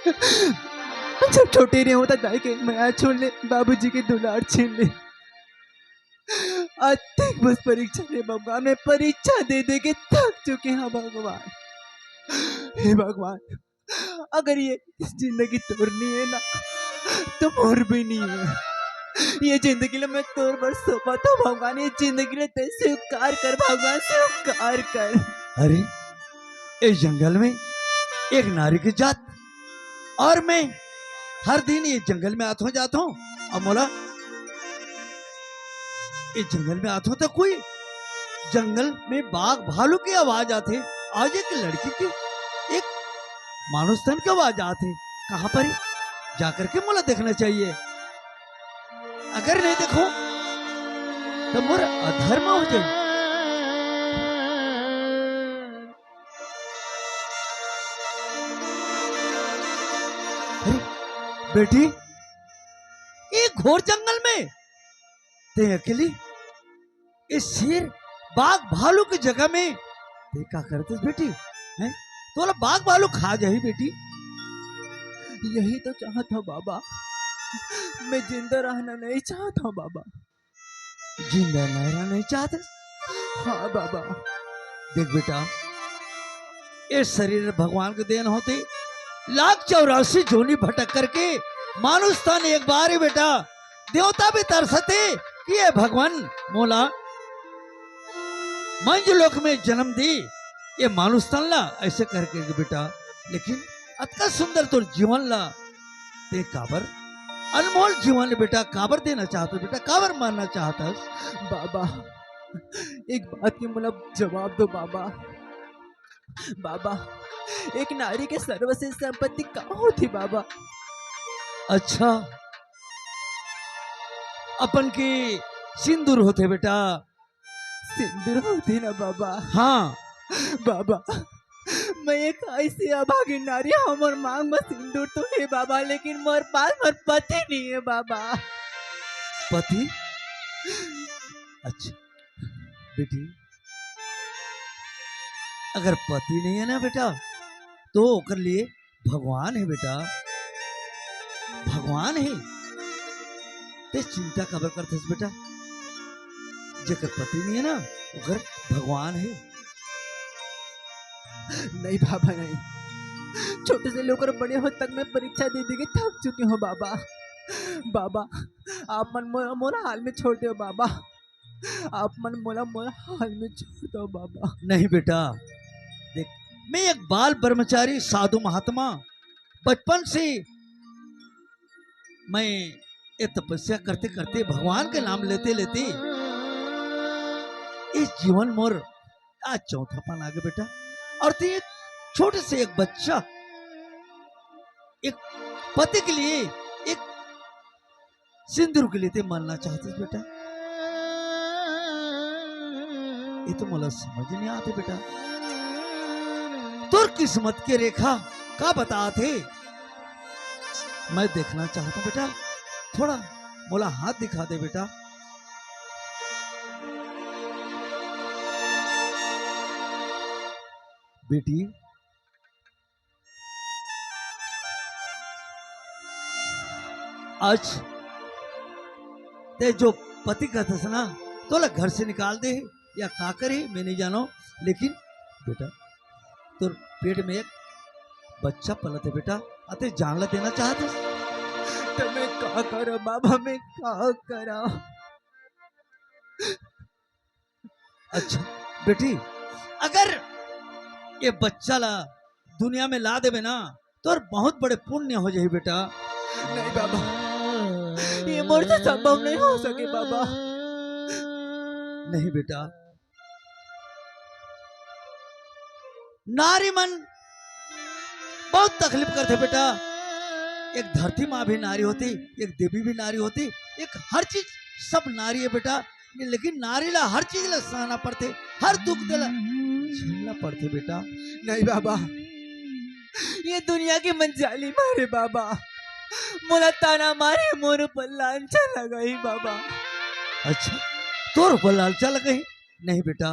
जब छोटे नहीं होता दाई के माया छोड़ ले, बाबूजी के दुलार छीन ले। आज तक बस परीक्षा दे भगवान, मैं परीक्षा दे दे के थक चुके हैं भगवान। हे भगवान, अगर ये जिंदगी तोड़नी है ना तो मोर भी नहीं है। ये जिंदगी ले मैं तोड़ पर सोपा था भगवान, ये जिंदगी ले तेरे से उपकार कर भगवान, से उपकार कर। अरे इस जंगल में एक नारी की जात, और मैं हर दिन ये जंगल में आता हूँ जाता हूँ। अब मोला इस जंगल में आता हूँ तो कोई जंगल में बाघ भालू की आवाज आते, आज एक लड़की की, एक मानुष तन की आवाज आते। कहाँ पर है? जाकर के मोला देखना चाहिए। अगर नहीं देखो तो मोर अधर्म हो जाए। अरे बेटी, ये घोर जंगल में ते अकेली इस शेर बाघ भालू की जगह में ते क्या करते बेटी? हैं तो बाघ भालू खा जाए बेटी। यही तो चाहता बाबा, मैं जिंदा रहना नहीं चाहता बाबा। जिंदा रहना नहीं चाहते? हाँ बाबा। देख बेटा, इस शरीर भगवान के देन होते, 1,84 जोनी भटक करके मानुष तन एक बार ही बेटा देवता भी तरसते कि ये भगवान मोला मंजुलोक में जन्म दी, ये मानुष तन ला ऐसे करके बेटा। लेकिन अतका सुंदर तो जीवन ला ते काबर अनमोल जीवन बेटा काबर देना चाहता बेटा, काबर मारना चाहता? बाबा एक बात की मतलब जवाब दो बाबा। बाबा एक नारी के सर्वश्रेष्ठ संपत्ति कहाँ होती बाबा? अच्छा, अपन की सिंदूर होते बेटा। सिंदूर होती ना बाबा? हाँ बाबा, मैं एक ऐसी अभागी नारी, हमर मांग में सिंदूर तो है बाबा, लेकिन मोर पास मोर पति नहीं है बाबा। पति? अच्छा बेटी, अगर पति नहीं है ना बेटा तो ओकर लिए भगवान है बेटा, भगवान है। ते चिंता कबर करते बेटा, जेकर पति नहीं है ना ओकर भगवान है। नहीं बाबा नहीं, छोटे से लेकर बड़े हो तक मैं परीक्षा दे दे के थक चुकी हूँ बाबा। बाबा आप मन मोला मोला हाल में छोड़ दो बाबा, आप मन मोला मोला हाल में छोड़ दो बाबा। नहीं बेटा, देख मैं एक बाल ब्रह्मचारी साधु महात्मा, बचपन से मैं ये तपस्या करते करते भगवान के नाम लेते लेते इस जीवन मोर आज चौथा पान आगे बेटा। और तो एक छोटे से एक बच्चा एक पति के लिए, एक सिंदूर के लिए ते मरना चाहते बेटा। ये तो मुझे समझ नहीं आते बेटा, तुर किस्मत के रेखा का बताते। मैं देखना चाहता बेटा, थोड़ा मोला हाथ दिखा दे बेटा। बेटी आज ते जो पति कहता था ना तो घर से निकाल दे या का करे मैं नहीं जानो, लेकिन बेटा तो पेट में एक बच्चा पलत है बेटा, अते जान ला देना चाहते तो मैं क्या करो बाबा, मैं क्या करा? अच्छा बेटी, अगर ये बच्चा ला दुनिया में ला देवे ना तो बहुत बड़े पुण्य हो जाए बेटा। नहीं बाबा, ये मोर से संभव नहीं हो सके बाबा। नहीं बेटा, नारी मन बहुत तकलीफ करते बेटा। एक धरती माँ भी नारी होती, एक देवी भी नारी होती, एक हर चीज सब नारी है बेटा, लेकिन नारी ला हर चीज ला सहना पड़ते, हर दुख दिला झेलना पड़ते बेटा। नहीं बाबा, ये दुनिया की मंजाली मारे बाबा, मोला ताना मारे, मोर पर लांछा लगाई बाबा। अच्छा तोर ऊपर लालचा लगाई? नहीं बेटा,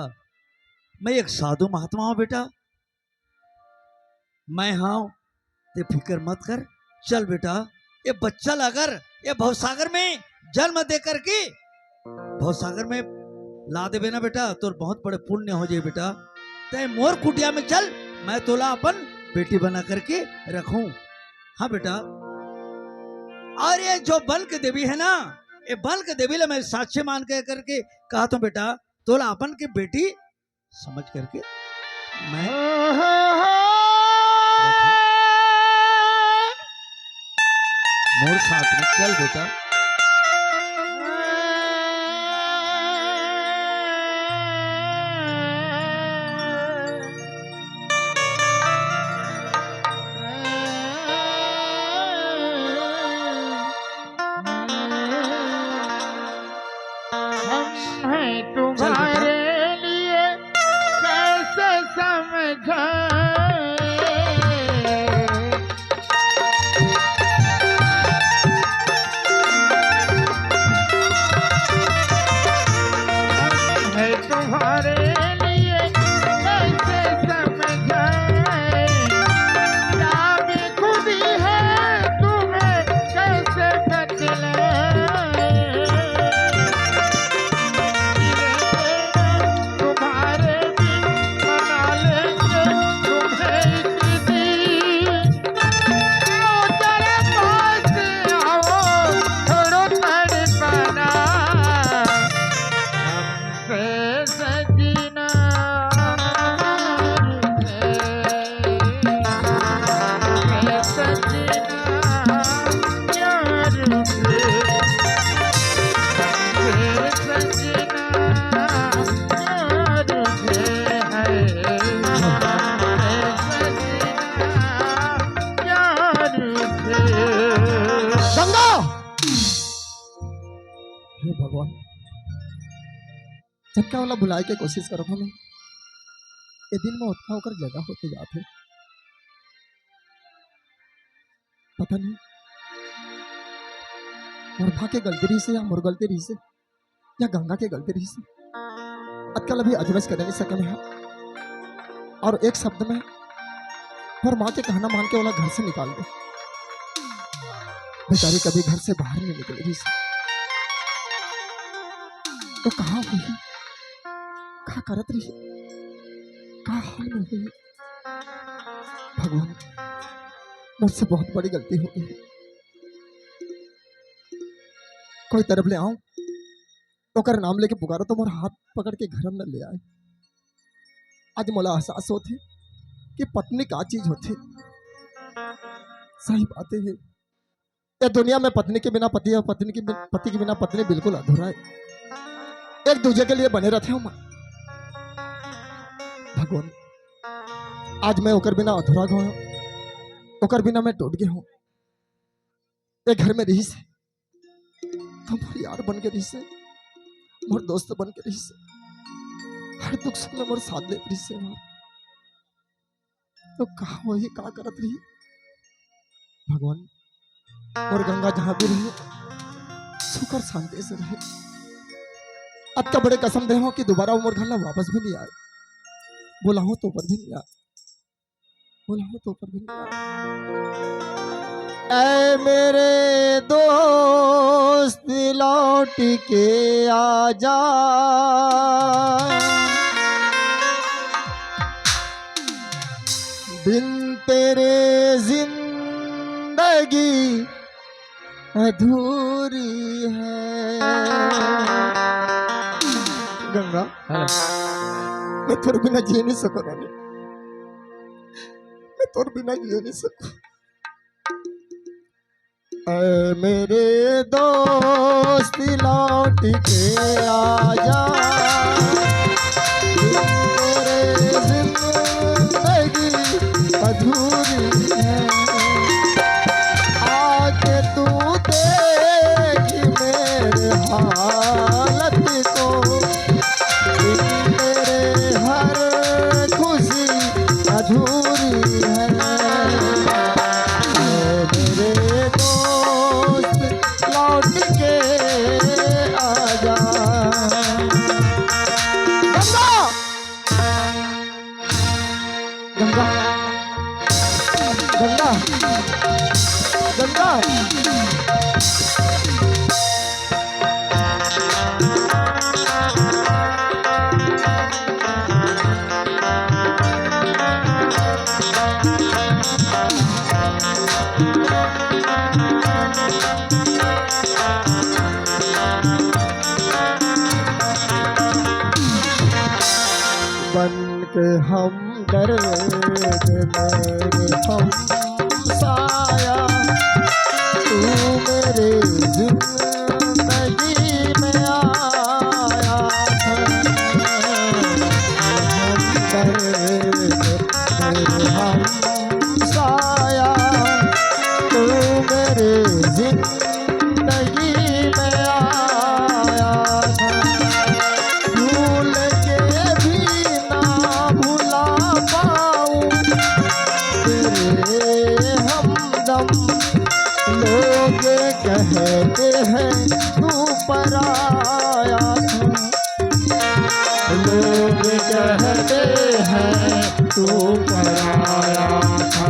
मैं एक साधु महात्मा हूं बेटा, मैं हाँ ते फिक्र मत कर। चल बेटा, ये बच्चा लाकर ये भवसागर में जन्म दे करके भवसागर में ला दे ना बेटा, तो बहुत बड़े पुण्य हो जाए बेटा। ते मोर कुटिया में चल, मैं तोला अपन बेटी बना करके रखूं। हाँ बेटा, और ये जो बल्क देवी है ना, ये बल्क देवी ला मैं साक्ष्य मान के करके कहा तो बेटा, तोला अपन की बेटी समझ करके मैं मोर साथ में चल बेटा। तुम्हारे लिए कैसे समझाएं, है तुम्हारे लिए कैसे समझाएं, जान खुद ही है तुम्हें कैसे बतलाएं। हे भगवान, झटका वाला बुलाए के कोशिश करो हमें, ये दिल में उत्खा होकर जगह होते जाते। पता नहीं मुर्भा के गलती रही से या मोर गलती रही से या गंगा के गलती रही से, अजकल अभी अजमस कर नहीं सके मैं। और एक शब्द में और माँ के कहना मान के वाला घर से निकाल दे। बेचारी कभी घर से बाहर नहीं निकली रही से, तो कहाँ हुई, कहाँ करत रही, कहाँ हाल में हुई। भगवान, मुझसे बहुत बड़ी गलती हो गई। कोई तरफ ले आऊं, ओकर नाम लेके पुकारो तो मोर हाथ पकड़ के घर में ले आए। आज मोला एहसास होते कि पत्नी का चीज होती। सही बातें है, ये दुनिया में पत्नी के बिना पति और पति के बिना पत्नी बिल्कुल अधूरा है। एक दूसरे के लिए बने रहते हो मां। भगवान, आज मैं ओकर बिना अधूरा गया, ओकर बिना मैं टूट गया हूं। एक घर में रही से तो मोर यार बन के रही से, मोर दोस्त बन के रही से, हर दुख सुख में मोर साथ ले रही से। तो कहा वही कहा करत रही। भगवान, और गंगा जहां भी रही सुख और शांति से रहे। अब का बड़े कसम दे हो कि दोबारा उमर घर वापस भी नहीं आए। बोला हो तो पर भी नहीं आए, बोला हो तो पर भी नहीं आए। ऐ मेरे दोस्त लौट के आजा, बिन तेरे जिंदगी अधूरी है। गंगा, मैं तोर बिना जी नहीं सकूं रानी, मैं तोर बिना जी नहीं सकूं। ऐ मेरे दोस्त लौट के आजा, तेरे जिंदगी अधूरी है। आके तू देख मेरे हालत को, तेरे हर खुशी अधूरी है। मेरे दोस्त लौट के आजा। गंगा बन के हम दर्द मेरे हम साया तू मेरे जिंदगी में आया था। हम दर्द मेरे हम साया तू मेरे जिंदगी में आया था। भूल के भी ना भुला पाऊं तेरे हमदम लोग कहते हैं तू पराया था। लोग कहते हैं तू पराया था।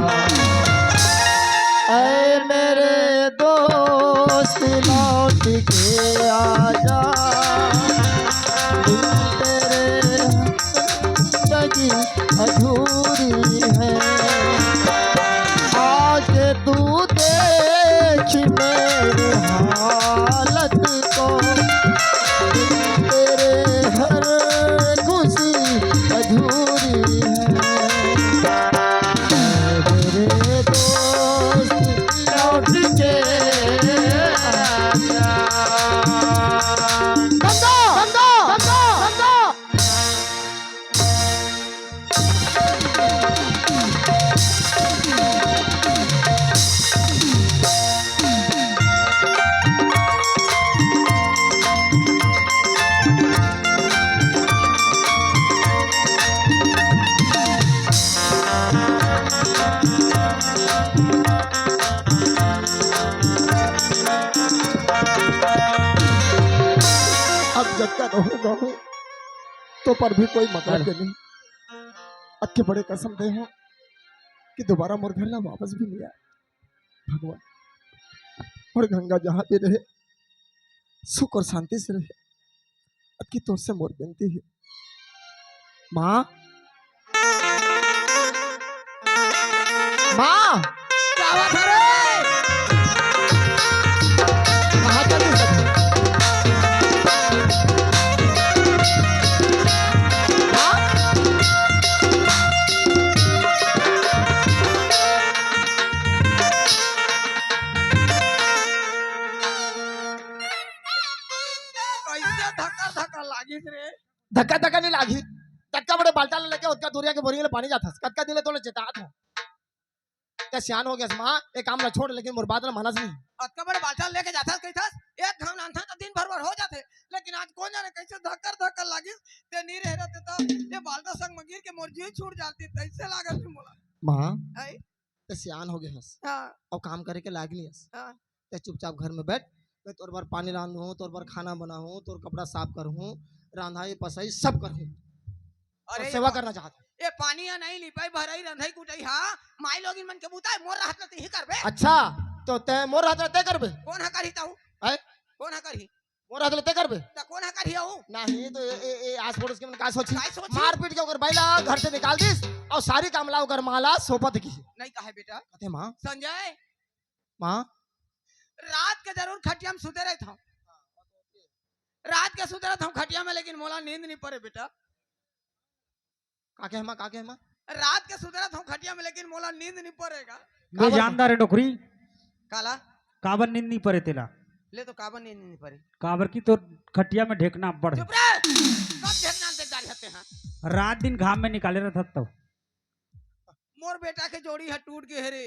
ऐ मेरे दोस्त लौट के आजा तेरे जिंदगी अधूरी है। आके तू देख मेरी हालत को तेरे हर खुशी अधूरी है। मेरे दोस्त लौट के आजा। गंगा गंगा गंगा गंगा अब जब का रहूंगा हूँ तो पर भी कोई मतलब के नहीं। अक्के बड़े कसम दे हो कि दोबारा मोर घर ना वापस भी नहीं आए भगवान। और गंगा जहाँ पे रहे सुख और शांति से रहे। अक्की तोर से मोर बेनती है माँ माँ क्या बात है रे? कहाँ चली सब कैसे धक्का धक्का लागिस रे? धक्का धक्का नहीं लागी। धक्का बड़े बाल्टा लेके उसका दूरिया के बोरिंग में पानी जाता कटका दिले तो चेतात हूँ क्या सियान हो गया माँ एक काम ना छोड़ लेकिन मोर बात ना मानस नहीं। अतका बड़े बाल्टा लेके जाता कैसा एक घाम लानथा तो दिन भर हो जाते लेकिन आज कौन जाने कैसे धक्कर धक्कर लागिस ते नहीं रह रहते तो ये बाल्टा संग मगिर के मोर जी छूट जाती कैसे लागत थी मोला। माँ है ते सियान हो गए हस हां और काम करे के लाग नहीं हस। हां ते चुपचाप घर में बैठ मैं तोर बार पानी रांधूं तोर बार खाना बनाऊं तोर कपड़ा साफ करूं रांधाई पसाई सब करूं और अरे सेवा करना चाहता हूं। ये पानी या नहीं लिपाई भराई रंधाई कुटाई हां माई लोगिन मन के बुताई मोर रहत त ही करबे। अच्छा तो ते मोर हाथ ते करबे कौन हा करही ताऊ है कौन हा करही मोर हाथ ते करबे त कौन हा करही आऊ नहीं तो ए आस पड़ोस के मन का सोची काय सोची? मार पीट के ओकर बैला घर से निकाल दिस और सारी कामला ओकर माला सोपत की नहीं कहे बेटा कहते माँ संजय माँ रात के जरूर खटिया में सुते रहता हूँ रात के सुते रहता हूँ खटिया में लेकिन मोला नींद नहीं पड़े बेटा। काके माँ काके माँ रात के सुते रहता हूँ खटिया में लेकिन मोला नींद नहीं पड़ेगा। मैं जानदार है नौकरी काला काबर नींद नहीं पड़े तेला ले तो काबर नींद नहीं पड़े काबर की तो खटिया में ढेकना बढ़ चुप रह कब देखना ते डाल जाते हैं रात दिन घाम में निकाले रहता तो मोर बेटा के जोड़ी है टूट गए रे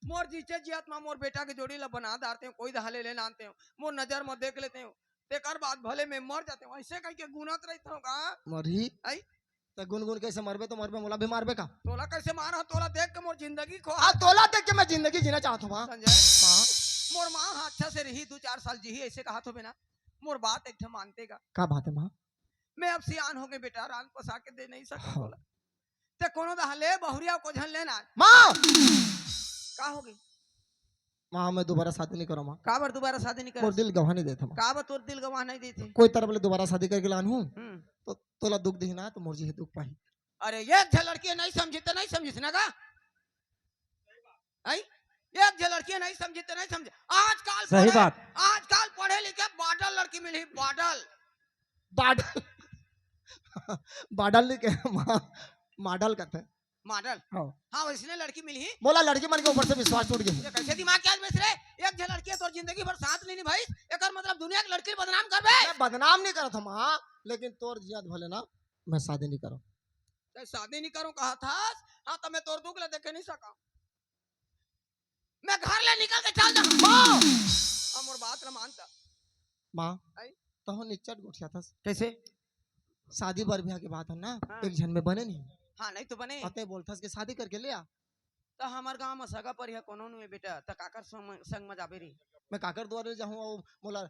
मोर जीचे जियात मां मोर बेटा के जोड़ी ला बना दारते हो कोई दहाले ले आनते हो मोर नजर में देख लेते हो तेकर बाद भले में मर जाते हो ऐसे कह के गुनत रहता हूँ का मरी आई तो गुनगुन कैसे मरबे तो मरबे मोला भी मारबे का तोला कैसे मारा तोला देख के मोर जिंदगी खो आ तोला देख के मैं जिंदगी जीना चाहता हूँ माँ संजय माँ मोर माँ हाँ अच्छा से रही 2-4 साल जी ऐसे कहा तो बिना मोर बात एक मानतेगा क्या बात है माँ मैं अब सियान हो गए बेटा रान पसा के दे नहीं सकता हाँ। बोला ते कोनो दहले बहुरिया को झन लेना माँ का होगी? माँ मैं दोबारा शादी नहीं करो माँ। का बर दोबारा शादी नहीं और कर? दिल गवाह नहीं देता माँ। का बर तोर दिल गवाह नहीं देते? कोई तरह बोले दोबारा शादी करके लान हूँ हम्म। तो तोला दुख दी ना तो मुझे दुख पाही। अरे एक झ लड़की नहीं समझी तो नहीं समझी ना का? आई एक झ लड़की नहीं समझी तो नहीं समझी। आजकल सही बात। आजकल पढ़े लिखे बाडल लड़की मिली, बाडल। बाडल बाडल नहीं कहे माँ, मॉडल कहते हैं। मॉडल हाँ हाँ वैसने लड़की मिली। बोला लड़की मन के ऊपर से विश्वास टूट गया। ये कैसे दिमाग क्या बेच रहे? एक झ लड़की है तो जिंदगी भर साथ नहीं निभाई, एकर मतलब दुनिया की लड़की बदनाम कर बे। मैं बदनाम नहीं करता माँ, लेकिन तोर जियाद भले ना मैं शादी नहीं करूँ। शादी नहीं करूं कहा था? हाँ तो मैं तोर दुख ले देखे नहीं सका। मैं घर ले निकल के चल जा। माँ हम और बात न मानता। माँ आई? तो निच्चट गुठिया था कैसे? शादी बर ब्याह के बात है ना। हाँ। एक जन में बने नहीं हाँ नहीं तो बने। पते बोलता कि शादी करके ले आ। तो हमार गांव में सगा पर है कोनो नु बेटा त काकर संग में जाबे री। मैं काकर द्वारे जाऊँ और मोला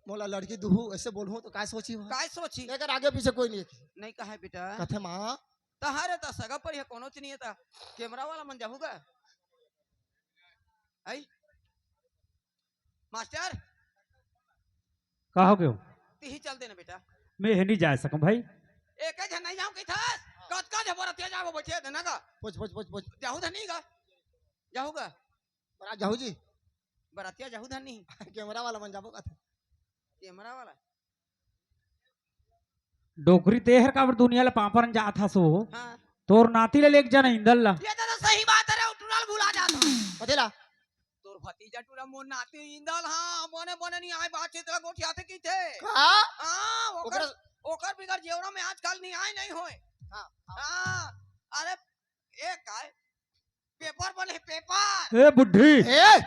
मोला लड़की दुहू ऐसे बोलूँ तो काय सोची हो? काय सोची? लेकर आगे पीछे कोई नहीं है। नहीं कहा है बेटा। कथे माँ तो हरे त सगा पर है कोनो नहीं है त कैमरा वाला मन जाऊगा। आई मास्टर कहो क्यों? ती ही चल देना बेटा। मैं है नहीं जा सकूं भाई। एक जन नहीं जाऊं की था कद कद बरतिया जाओ बैठे देना का। पूछ पूछ पूछ पूछ जाहू धनी का जाऊगा बड़ा जाहू जी बरतिया जाहू धनी कैमरा वाला मन जाबो कथे कैमरा वाला। डोकरी तेहर का दुनिया ले पापरन जा था सो हाँ तोर नाती ले लेक जन इंदल ला। ये तो सही बात है। टूरल भुला जाता बतेला तोर भतीजा टूरा मोर नाती इंदल। हाँ मोने मोने नहीं आए बातचीत ला गोठियाते की थे। का हाँ ओकर ओकरा- ओकर बिगर जेवरा में आजकल नहीं आए नहीं होए। हाँ हाँ अरे एक काय पेपर बने पेपर। ए बुढ़ी ए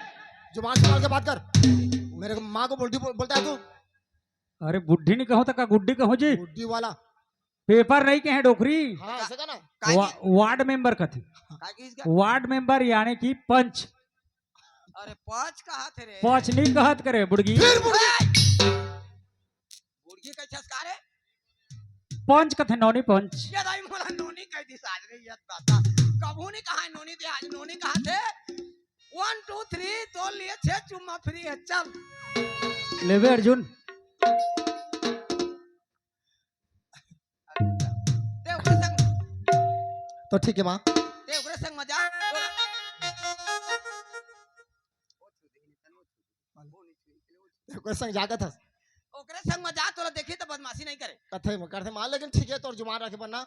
जुबान संभाल के बात कर। मेरे को माँ को बोलता है तू अरे बुढ़ी नहीं कहो तो का गुड्डी कहो जी। बुड्ढी वाला। पेपर नहीं कहे डोकरी। हाँ ऐसे का ना काय की वार्ड मेंबर कथे। काय की इसका? वार्ड मेंबर यानी कि पंच। अरे पांच कहा थे रे? पंच नहीं कहत करे बुड़गी। फिर बुड्ढी बुढ़गी का छसकार है। पंच कथे नौनी पंच। ये दाई मोला नोनी कह दी साज रे ये दाता। कबू नहीं कहा नोनी थे आज नोनी कहा थे। 1 2 3 तो लिए 6 चुम्मा फ्री है चल। लेवे अर्जुन। ते उकरे संग तो ठीक है माँ ते उकरे संग मजा कोई संग जाकर था ओकरे संग मजा तोला देखी तो बदमाशी नहीं करे। कथे में करते माँ, लेकिन ठीक है तो जुबान रखे वरना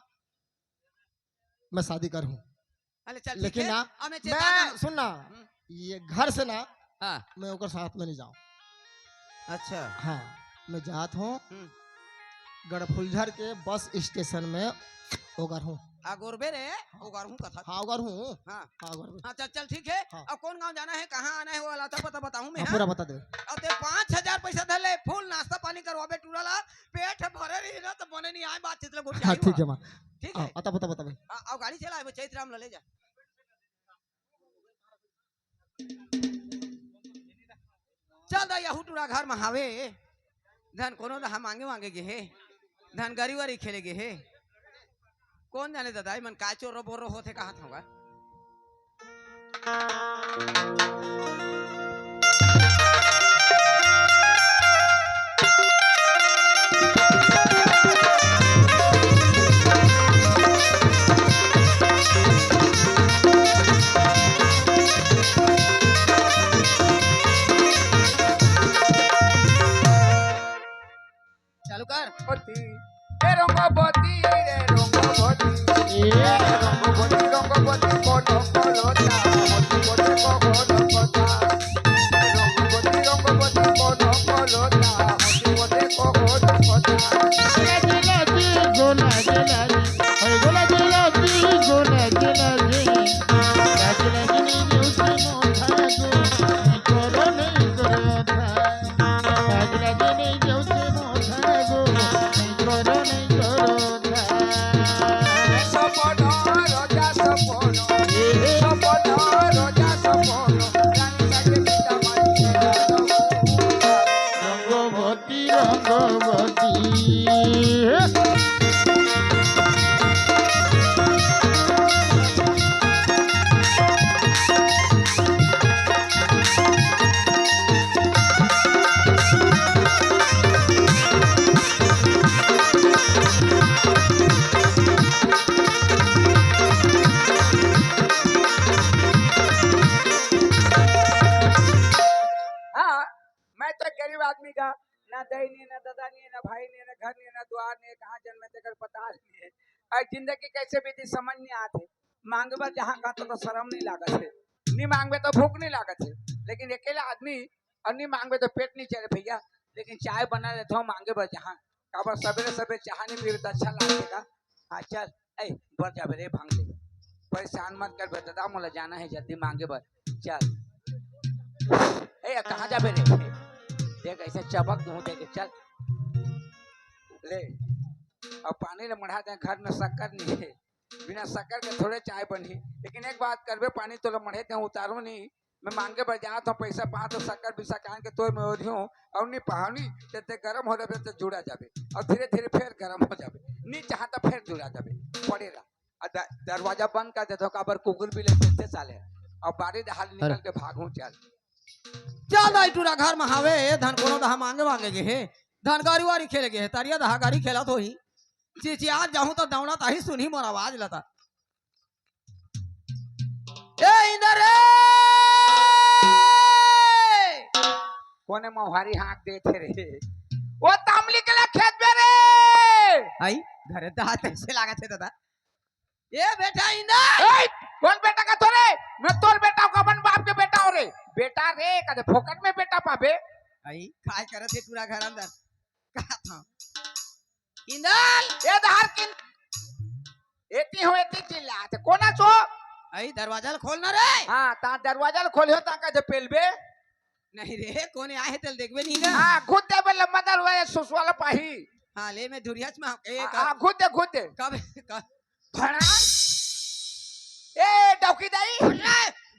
मैं शादी करूँ। अरे चल लेकिन ठीक है, ना हमें चेता मैं सुन ना ये घर से ना हाँ मैं ओकर साथ में नहीं जाऊँ। अच्छा हाँ मैं जात हूँ हम्म। गढ़फुलझर के बस स्टेशन में ओगर हूँ। आगोरबे रे ओगर हूं कथा। हाँ ओगर हूँ। हाँ हाँ ओगर हूँ। हाँ चल चल ठीक है। हाँ। अब कौन गांव जाना है कहाँ आना है वो अलाता पता बताऊं मैं। हाँ हाँ? पूरा बता दे। अब ते 5000 पैसा धर ले फुल नाश्ता पानी करवाबे टूरला पेट भरे रही ना तो बने नहीं आए बातचीत ले गोठी हाँ आई ठीक है माँ। ठीक है। बता बता बता भाई। अब गाड़ी चला है चैत राम ले जा। चल दा यहू टूरा घर में हावे धन कोनो दा मांगे मांगे गे हे धन गरी वारी खेले गे हे कौन जाने दादा मन का चोरो बोरो होते कहा था। चालू कर Thank you. आदमी का ना दही नहीं, ना दादा नहीं, ना भाई नहीं, ना घर नहीं, ना द्वार नहीं, कहाँ जन्मे तेकर पता नहीं है। और जिंदगी कैसे बीती समझ नहीं आते। मांगे बार जहाँ का तो शर्म नहीं लागत है, नहीं मांगे तो भूख नहीं लागत है। लेकिन अकेला आदमी और नहीं मांगे तो पेट नहीं चले भैया। लेकिन चाय बना लेता हूँ मांगे बार जहाँ काबर सवेरे सवेरे चाह नहीं पी तो अच्छा लगेगा। हाँ चल ऐ बढ़ जा रे भांग ले, परेशान मत कर बेटा, मोला जाना है जल्दी मांगे बार चल। ए कहाँ जा रे, देख ऐसे चबक दूं देख चल ले। अब पानी ले मढ़ा दे, घर में शक्कर नहीं है, बिना शक्कर के थोड़े चाय बनी। लेकिन एक बात करबे, पानी तो मढ़े दे उतारो नहीं, मैं मांगे पर जाता हूँ पैसा पा तो शक्कर बिसा कान के तोड़ में ओढ़ी हूँ और नहीं पानी ते गरम हो रहे तो जुड़ा जाबे और धीरे धीरे फिर गरम हो जाबे, नहीं चाह तो फिर जुड़ा जाबे पड़ेगा। दरवाजा बंद कर देता हूँ, काबर कुकुर भी लेते साले और बारी हाल निकल के भागू चल। चल भाई टूरा घर में हावे धन कोनो दहा मांगे मांगे गे हे, धन गाड़ी वारी खेले गे हे, तारिया दहा गाड़ी खेला तो ही चीची आज जाऊं तो दौड़ा ताही सुनी मोर आवाज लता। ए इंदर रे कोने मोहारी हाथ देते रे, वो तामली के लिए खेत में रे आई घरे तो हाथ ऐसे लागत है दादा। ए बेटा इंदर, कौन बेटा का तोरे, मैं तोर बेटा हूँ, कबन बाप के बेटा हो रे, बेटा रे कदे फोकट में बेटा पाबे। आई काय करत है पूरा घर अंदर कहा था इंदर ये धार किन एती हो एती चिल्लाते कोना सो। आई दरवाजा खोलना रे। हां ता दरवाजा खोलियो ता का जे पेलबे नहीं रे कोने आए है तेल देखबे नहीं ना। हां खुद दे बे लम्बा दर हुआ सुसवाला पाही। हां ले मैं धुरियाच में एक हां खुद दे कब भड़ा ए डौकी दाई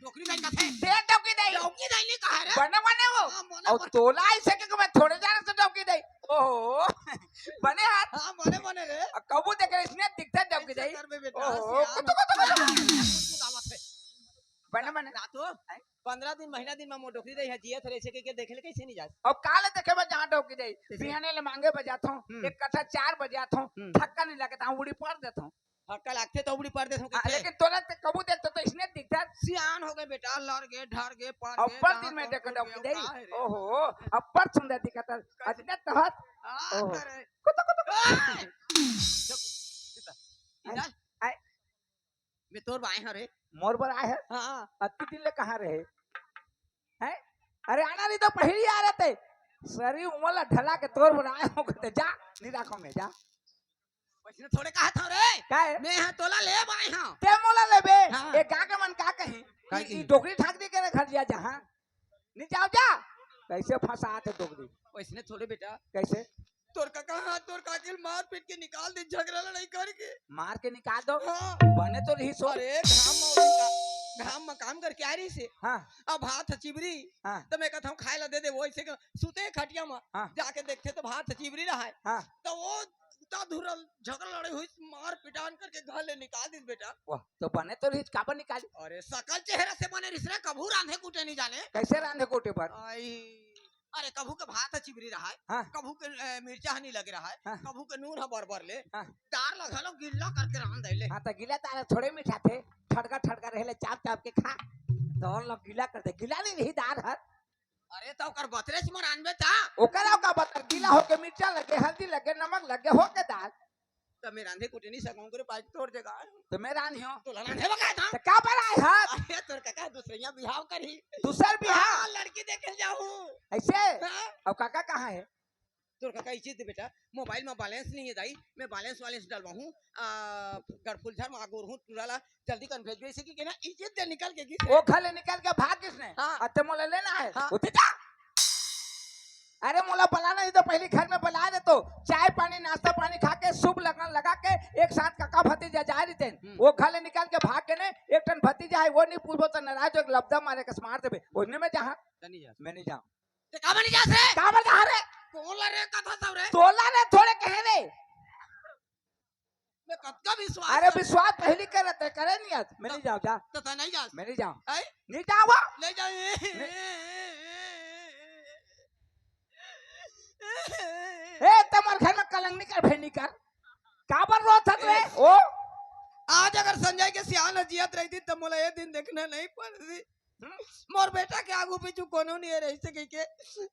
डोकरी नहीं कथे दे डौकी दाई नहीं कहा रे बने बने वो और तोला ऐसे के मैं थोड़े जाने से डौकी दाई ओहो बने हाथ। हां बने बने रे कबू देख इसने दिखता डौकी दाई ओहो बने बने रातो 15 दिन महीना दिन में डोकरी दई है जिया थरे से के देखले कैसे नहीं जात। अब काले देखे मैं जहां डौकी दई बिहाने ले मांगे बजाता हूं, एक कट्ठा 4 बजाता हूं, थक्का नहीं लगता हूं, उड़ी पड़ देता हूं। हक्का लागते तो उड़ी पड़ देता हूं। लेकिन तोरा कबू देखता तो इसने दिखता सियान हो गए बेटा, लड़ गए ढार गए पार गए अब्बर दिन में देखो डौकी दई ओहो अब्बर सुंदर दिखता अजने तहत ओहो इधर मैं तोर बाएं हरे मोर पर आए है। हां अति दिन ले कहां रहे हैं, अरे आना नहीं तो पहली आ रहे थे सरी उमला ढला के तोर बनाए हो गए जा नहीं रखो में जा वैसे थोड़े कहा था रे का है मैं हां तोला ले बाएं हां ते मोला लेबे हाँ। एक गा के मन का कहीं का ई डोकरी ठाक दे के घर जा जहां नहीं जाओ जा कैसे फंसाते डोकरी वैसे थोड़े बेटा कैसे तोर काका हां तोर काकिल मार पीट के निकाल दे झगड़ा लड़ाई करके मार के निकाल दो हां बने तो रही सो अरे घाम में काम करके आ रही से हां अब भात चिबरी हां तो मैं कहता हूँ खाए ला दे दे वो ऐसे सुते खटिया में हाँ। जाके देखते तो भात चिबरी रहा है हां तो वो उता धुरल झगड़ा लड़ाई हुई मार पिटान करके घर ले निकाल दी बेटा। वाह तो बने तो रही काबर निकाली अरे सकल चेहरा से बने रिश्ते कभू रांधे कुटे नहीं जाने कैसे रांधे कोटे पर आई अरे कभू के भात चिबरी रहा है हाँ। कभू के मिर्चा नहीं लग रहा है हाँ। कभू के नून है बरबर ले हाँ। तार लगा लो गिल्ला करके रांध दे ले। हाँ तो गिला तारा थोड़े मीठा थे ठड़का ठड़का रहे चाप चाप के खा तो और लोग गिला करते गिला नहीं रही दाल हर अरे तो कर बतरे से मोर आनबे था ओकरा का बता गिला होके मिर्चा लगे हल्दी लगे नमक लगे होके दाल तो मैं रांधे कुटे नहीं सकूं करे पाँच तोड़ देगा तो मैं रानी हूँ तो रांधे बका था तो का पर आए हाथ अरे तोर काका दूसरिया बिहाव करी दूसर भी हाँ हाँ, लड़की देखे जाऊं ऐसे हाँ? अब काका कहाँ है तोर काका इसी दे बेटा मोबाइल में बैलेंस नहीं है दाई मैं बैलेंस डलवा हूँ गड़फुलझर में आगोर हूँ तुराला जल्दी कर भेज इसी की ना इज्जत दे निकल के वो खले निकल के भाग किसने हाँ। अते मोला लेना है हाँ। उठी जा अरे मोला बुलाना नहीं तो पहले घर में बुला दे तो चाय पानी नाश्ता पानी खा के शुभ लगन लगा के एक साथ काका भतीजा जा रही थे वो खले निकल के भाग के ने एक टन भतीजा है वो नहीं पूछो तो नाराज हो लब्दा मारे के मार देबे ओने में जहां नहीं जा मैं नहीं जाऊं ते का बनी जा से का पर जहां रे कौन ला रे कथा सब रे तोला ने थोड़े कहे रे मैं कब का विश्वास अरे विश्वास पहले करते करे नहीं आज मैं नहीं जाऊं जा तो नहीं जा मैं नहीं जाऊं आई नहीं जाऊं ले जाए ए तमर घर में कलंग निकल भेड़ निकल का पर रोत रे ओ आज अगर संजय के सियान जियत रही थी तो मोला ये दिन देखना नहीं पड़ती मोर मोर बेटा के आगू पीछू कोनो नहीं है रही से कही के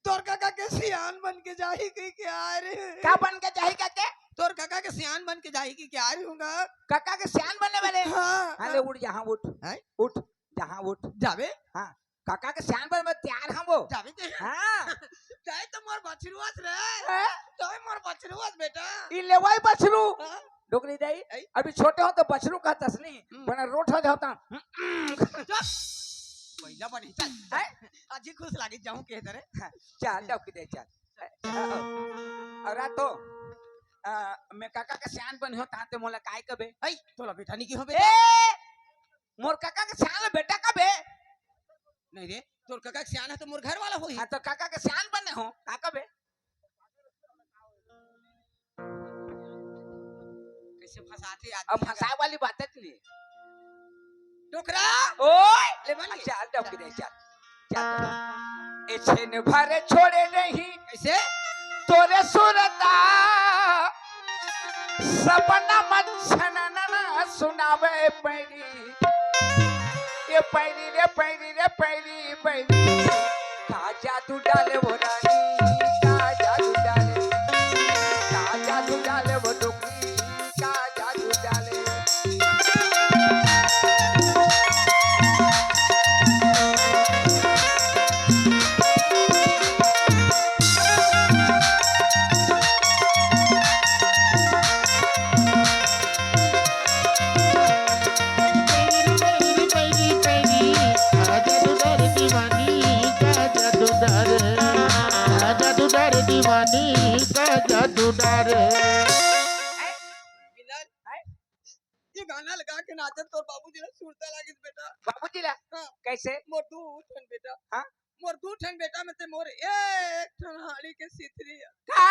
तोर काका के सियान बन के जाही कही के आ रे क्या बन के जाही काके तोर काका के सियान बन के जाही की क्या रहूंगा काका के सियान बनने वाले हाँ अरे उठ जहाँ उठ हैं? उठ जहाँ उठ जावे काका के सियान बनने में तैयार हम वो जावे ते हाँ जाए तो मोर बछरुआस रे हैं? जाए मोर बछरुआस बेटा ई लेवाई बछरू हाँ? डोकरी जाई ऐ? अभी छोटे हो तो बछरू कहतस नहीं हम्म। बना रोट हो जाता पहिला बनी चल हैं? आज ही खुश लागी जाऊं के तरह चल डोकरी दे चल और तो मैं काका के सियान बन हो ताते मोला काय कबे आई तोला बेटा नहीं की हो ए बेटा मोर काका के सियान बेटा कबे नहीं रे तोर काका के सियान है तो मोर घर वाला होई हाँ तो काका के सियान बने हो का कबे कैसे फंसाते अब आदमी फंसाए वाली बात है नहीं टोकरा ओए ले बन चल डोकरी दे चल ए छेन भरे छोड़े नहीं कैसे तोरे सुरता सपना मन छनना सुनावे पैरी ये पैरी रे पैरी रे पैरी पैरी का जादू डाले वो रानी का जादू डाले का जादू डाले वो डोकरी का जादू डाले बिलाल ये गाना लगा के नाचत तोर बाबूजी ला सुरता लागिस बेटा बाबूजी ला हाँ। कैसे मोर दू ठन बेटा हाँ? मोर दू ठन बेटा में ते मोर एक ठन हाड़ी के सिथरी का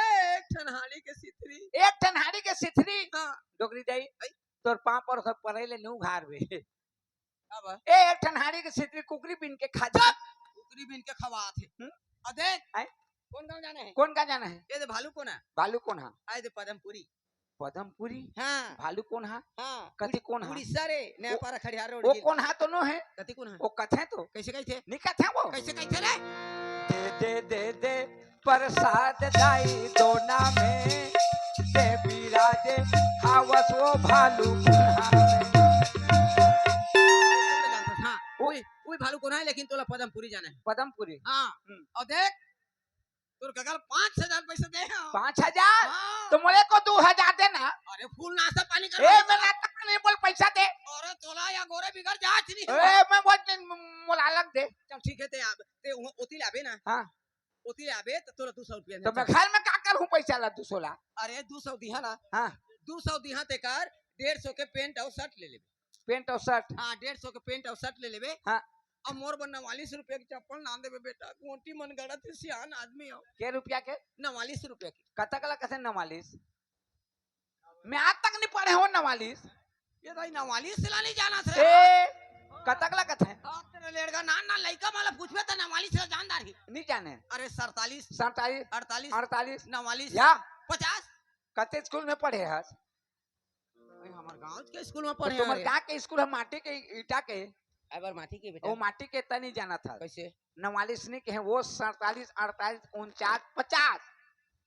एक ठन हाड़ी के सिथरी एक टनहाड़ी के सिथरी हाँ डोकरी जाई ऐ? तोर पांव पर सब परेले नु घार वे अब ए एक टनहाड़ी के सिथरी कुकरी बिन के खा जा उकरी बिन के खवा थे हम्म? और देख हैं? कौन गाँव जाना है कौन का जाना है ये दे भालू कौन है भालू कौन हा आए दे पदमपुरी पदमपुरी हाँ भालू कौन हा हाँ कति कौन हा उड़ीसा रे नया पारा खड़ियार रोड वो गिर। कौन हा तो नो है कति कौन है वो कथे तो कैसे कैसे निकथ है वो कैसे कैसे रे दे दे दे प्रसाद दाई दोना में देवी राजे आवस वो भालू हाँ वही भालू कौन है लेकिन तोला पदमपुरी जाना है पदमपुरी हाँ हम्म। और देख तोर कगल 5,000 पैसे दे हैं 5,000 हाँ। तो मोले को 2,000 देना अरे फूल नाश्ता पानी कर ए मैं नाटक नहीं बोल पैसा दे अरे तोला या गोरे बिगड़ जात नहीं ए मैं बोल मोला अलग दे चल ठीक है ते ओती लाबे ना हाँ ओती लाबे तो तोरा 200 रुपया तो मैं घर में का करूं पैसा ला 216 अरे 200 दिहा ना हाँ 200 दिहा ते कर 150 के पेंट और शर्ट ले लेबे पेंट और शर्ट हाँ 150 के पेंट और शर्ट ले लेबे हाँ अब मोर बन 49 रुपया की चप्पल ना देबे बेटा गोटी मन गड़ा थे सियान आदमी हो के रुपया के 49 रुपया की कतकला कैसे 49 मैं आज तक नहीं पढ़े हो 49 ये भाई 49 से नहीं जाना था ए कतकला कथे हाँ तेरे लेड़गा ना ना लइका माला पूछबे त 49 से जानदार ही नहीं जाने अरे 47 47 48 48 49 या 50 कते स्कूल में पढ़े हस भाई हमार गांव के स्कूल में तो पढ़े तुम्हारे का के स्कूल है माटी के ईटा के एबर माटी के वो बेटा माटी के इतना नहीं जाना था कैसे 49 नहीं के हैं वो 47 48 49 50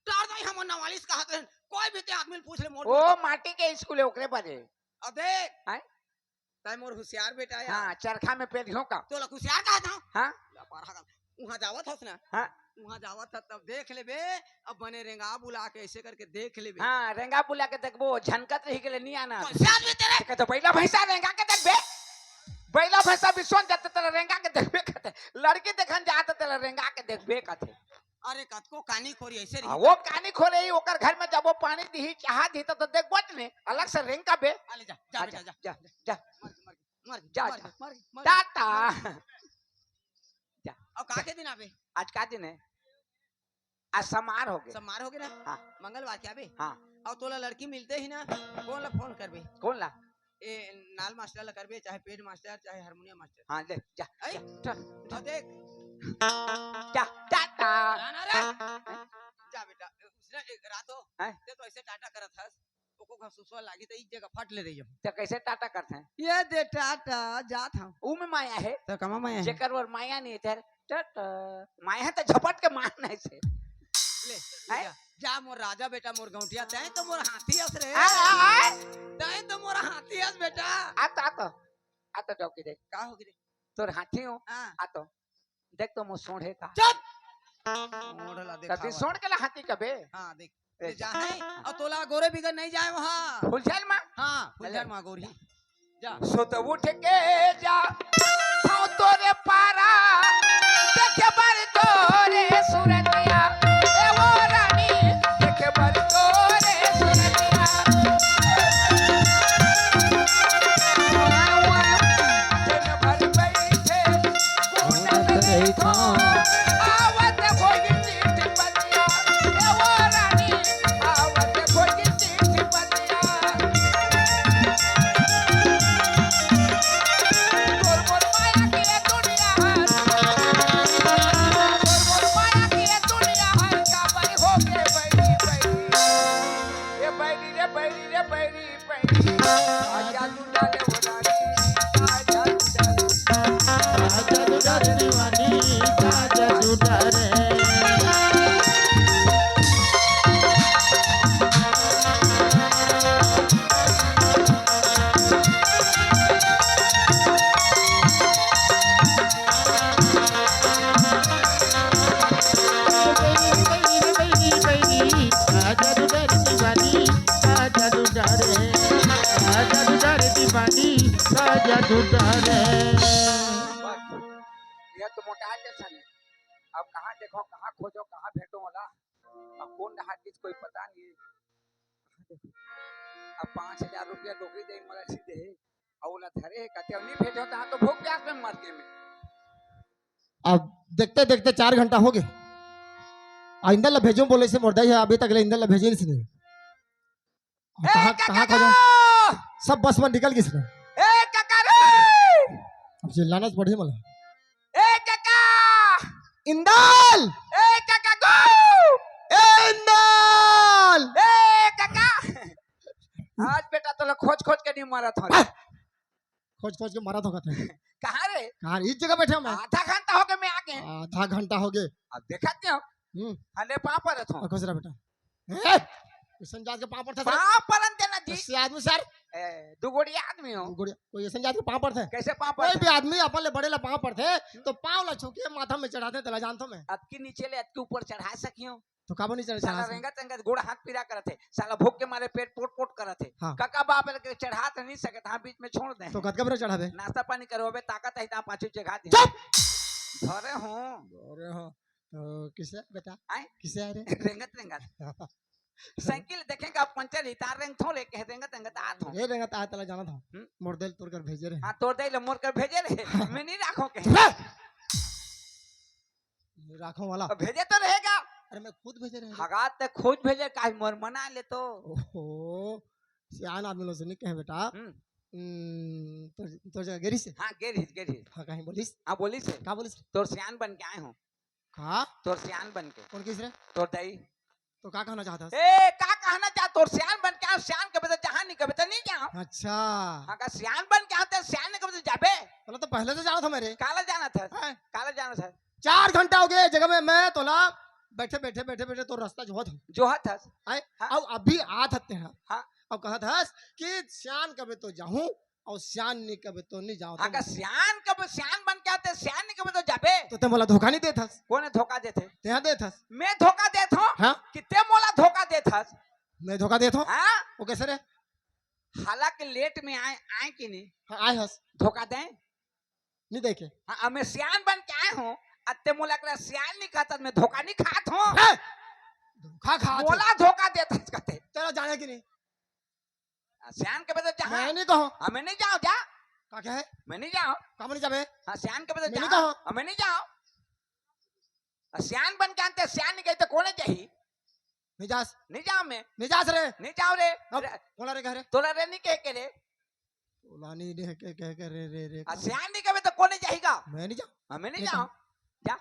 तार भाई हम 49 कहा थे कोई भी ते आदमी पूछ ले मोर वो माटी के स्कूल है ओकरे पढ़े अब देख हैं? ताई मोर होशियार बेटा है हाँ चरखा में पेलियों का तो लग होशियार कहा था हाँ वहां जावत हस ना हाँ वहां जावत था तब देख लेबे अब बने रेंगा बुला के ऐसे करके देख लेबे हाँ रेंगा बुला के देखबो झनकत रही के लिए नहीं आना कैसे आदमी तेरे कहते पहला भैंसा रेंगा के देखबे पहला भैंसा विश्वन जाते तेरा रेंगा के देखबे कहते लड़की देखन जाते तेरा रेंगा के देखबे कहते अरे कतको कानी खोरी ऐसे हाँ, रही वो कानी खो रही ओकर घर में जब वो पानी दी चाह दी तो देखबो ने अलग से रेंग का बे आले जा जा बेटा जा जा जा मर जा, मर जा। मर मर टाटा जा अब का के दिन आबे आज का दिन है आज समार हो गए सब मार हो गए ना हाँ मंगलवार के आबे हाँ और तोला लड़की मिलते ही ना कौन ला फोन करबे कौन ला ए नाल मास्टर ला करबे चाहे पेड मास्टर चाहे हारमोनियम मास्टर हाँ ले जा ऐ जा अब देख जा टाटा जाना रे जा बेटा उसने एक रात हो हैं? ते तो ऐसे टाटा करत हस भोको घसुसवा लागी तो इस जगह फट ले रही हूँ तो कैसे टाटा करते हैं ये दे टाटा जात हूँ ऊ में माया है तो कमा मैं जेकर वर माया नहीं है टाटा माया है तो झपट के मार नहीं से ले आय? जा मोर राजा बेटा मोर गौटिया तय तो मोर हाथी हस रे आ तय तो मोर हाथी हस बेटा आता आता आता डॉकी दे का हो गिरे तोर हाथी हो हां आतो देख तो मो सोढ़े का चुप मोड़ला कभी देखा सोढ़ के ला हाथी कबे हां देख ले जा है और तोला गोरे बिगड़ नहीं जाए वहां फुलझल मां हां फुलझर मां गोरी जा सो तो उठ के जा थाओ तोरे पारा देखे बर तोरे सूरतिया ए वो रानी देखे बर तोरे सूरतिया जन भर बैठे कोनत बैठो आवत होई चिट्ठी पतिया ए वो रानी आवत होई चिट्ठी पतिया तोर मोर माया के दुनिया तोर मोर माया के दुनिया है का बई हो के बैठी बैठी ए बैठी रे बैठी रे बैठी बैठी आजा तू डाले वो रानी आजा तू डाले ये तो मोटा जैसा है अब कहाँ देखो कहाँ खोजो कहाँ भेटो वाला अब कौन रहा किस कोई पता नहीं है अब 5,000 रुपया नौकरी दे मला सीधे और ना धरे कहते नहीं भेजो तो भूख प्यास में मर गए मैं अब देखते देखते 4 घंटा हो गए आइंदा ला भेजो बोले से मुर्दा है अभी तक ले इंदा ला भेजे नहीं ए कहाँ काका खोजो सब बस में निकल गई इसने ए काका रे अब चिल्लाना तो पड़ी मला ए काका इंदाल ए काका गो इंदाल ए काका आज बेटा तो खोज खोज के नहीं मारा था खोज खोज के मारा तो कहते हैं कहाँ रे कहाँ इस जगह बैठे हूं मैं आधा घंटा हो गया मैं आ गया आधा घंटा हो गए अब देखा क्यों हले पाँव पर था खुश रहा बेटा किशन जात के पाँव पर था पाँव पर देना जी से आदमी सर दो गोड़ी आदमी हो गुड़िया कोई ऐसा जात के पाँव पर थे कैसे पाँव कोई पर भी आदमी अपन ले बड़े ला पाँव पर थे तो पाँव ला छू के माथा में चढ़ाते तला जानता मैं अतकी नीचे ले अतकी ऊपर चढ़ा सकियो तो काबो नहीं चढ़ साला चढ़ा रेंगा तेंगा गोड़ हाथ पीरा करत थे साला भूख के मारे पेट पोट पोट करत थे हाँ। काका बाप के चढ़ा तो नहीं सकत हां बीच में छोड़ दे तो कद कब चढ़ा दे नाश्ता पानी करवाबे ताकत है ता पाछू जगह दे चुप धरे हूं अरे हाँ तो किसे बेटा आए? किसे आ रे रेंगत रेंगत साइकिल देखेंगे आप पंचर ही तार रेंग थोड़े कह देंगे तेंगा तार थो ये रहेगा ता तला जाना था मोरदेल तोड़ कर भेजे रे हां तोड़ दे ले मोर कर भेजे रे मैं नहीं राखो के राखो वाला भेजे तो रहेगा अरे मैं खुद भेजे रहे हगात तक खोज भेजे काहे मोर मना ले तो ओहो सियान आदमी लोग से नहीं कहे बेटा तो जगह गेरी से हां गेरी हाँ कहीं बोलिस हां बोली से का बोलिस तोर सियान बन के आए हो का तोर सियान बन के कौन किस रे तोर दई तो का कहना चाहता ए का कहना चाह तोर सियान बन के आओ सियान के बता जहां नहीं कबे तो नहीं जाओ अच्छा हां का सियान बन के आते सियान के बता जाबे चलो तो पहले से जाना था मेरे काला जाना था हैं? काला जाना था 4 घंटा हो गए जगह में मैं तोला बैठे बैठे बैठे बैठे तो रास्ता जो था जो हाथ था आए हाँ। अब अभी आ थते हैं हाँ। अब कहा था कि श्यान कबे तो जाऊं और श्यान नहीं कबे तो नहीं जाऊं हां का सियान के सियान बन के आते सियान नहीं कबे तो जाबे तो ते मोला धोखा नहीं देथस कौन धोखा देते ते दे थस मैं धोखा देत हूं हां कितने मोला धोखा देत हस मैं धोखा देत हूं हां वो कैसे रे हालांकि लेट में आए कि नहीं हाँ आए हस धोखा दें नहीं देखे हां मैं सियान बन के आए हूं अत्ते मोला के सियान नहीं खाता मैं धोखा नहीं खात हूं हैं? धोखा खा मोला धोखा देत हस कहते तेरा जाने की नहीं सियान के बता जहां मैं नहीं कहूं हां मैं नहीं जाऊं जा का क्या है मैं नहीं जाऊं काम नहीं जाबे हाँ सियान के बता मैं नहीं जहां जाऊं। हां मैं नहीं जाऊं सियान बन के आते सियान नहीं गई तो कौन चाहिए नहीं जास नहीं जाऊं मैं नहीं जास रे नहीं जाऊं रे अब बोला रे कह रे तोला रे नहीं कह के रे बोला नहीं रे कह रे रे रे सियान नहीं कहे तो कौन चाहिएगा मैं नहीं जाऊं हाँ मैं नहीं नहीं जाऊं जा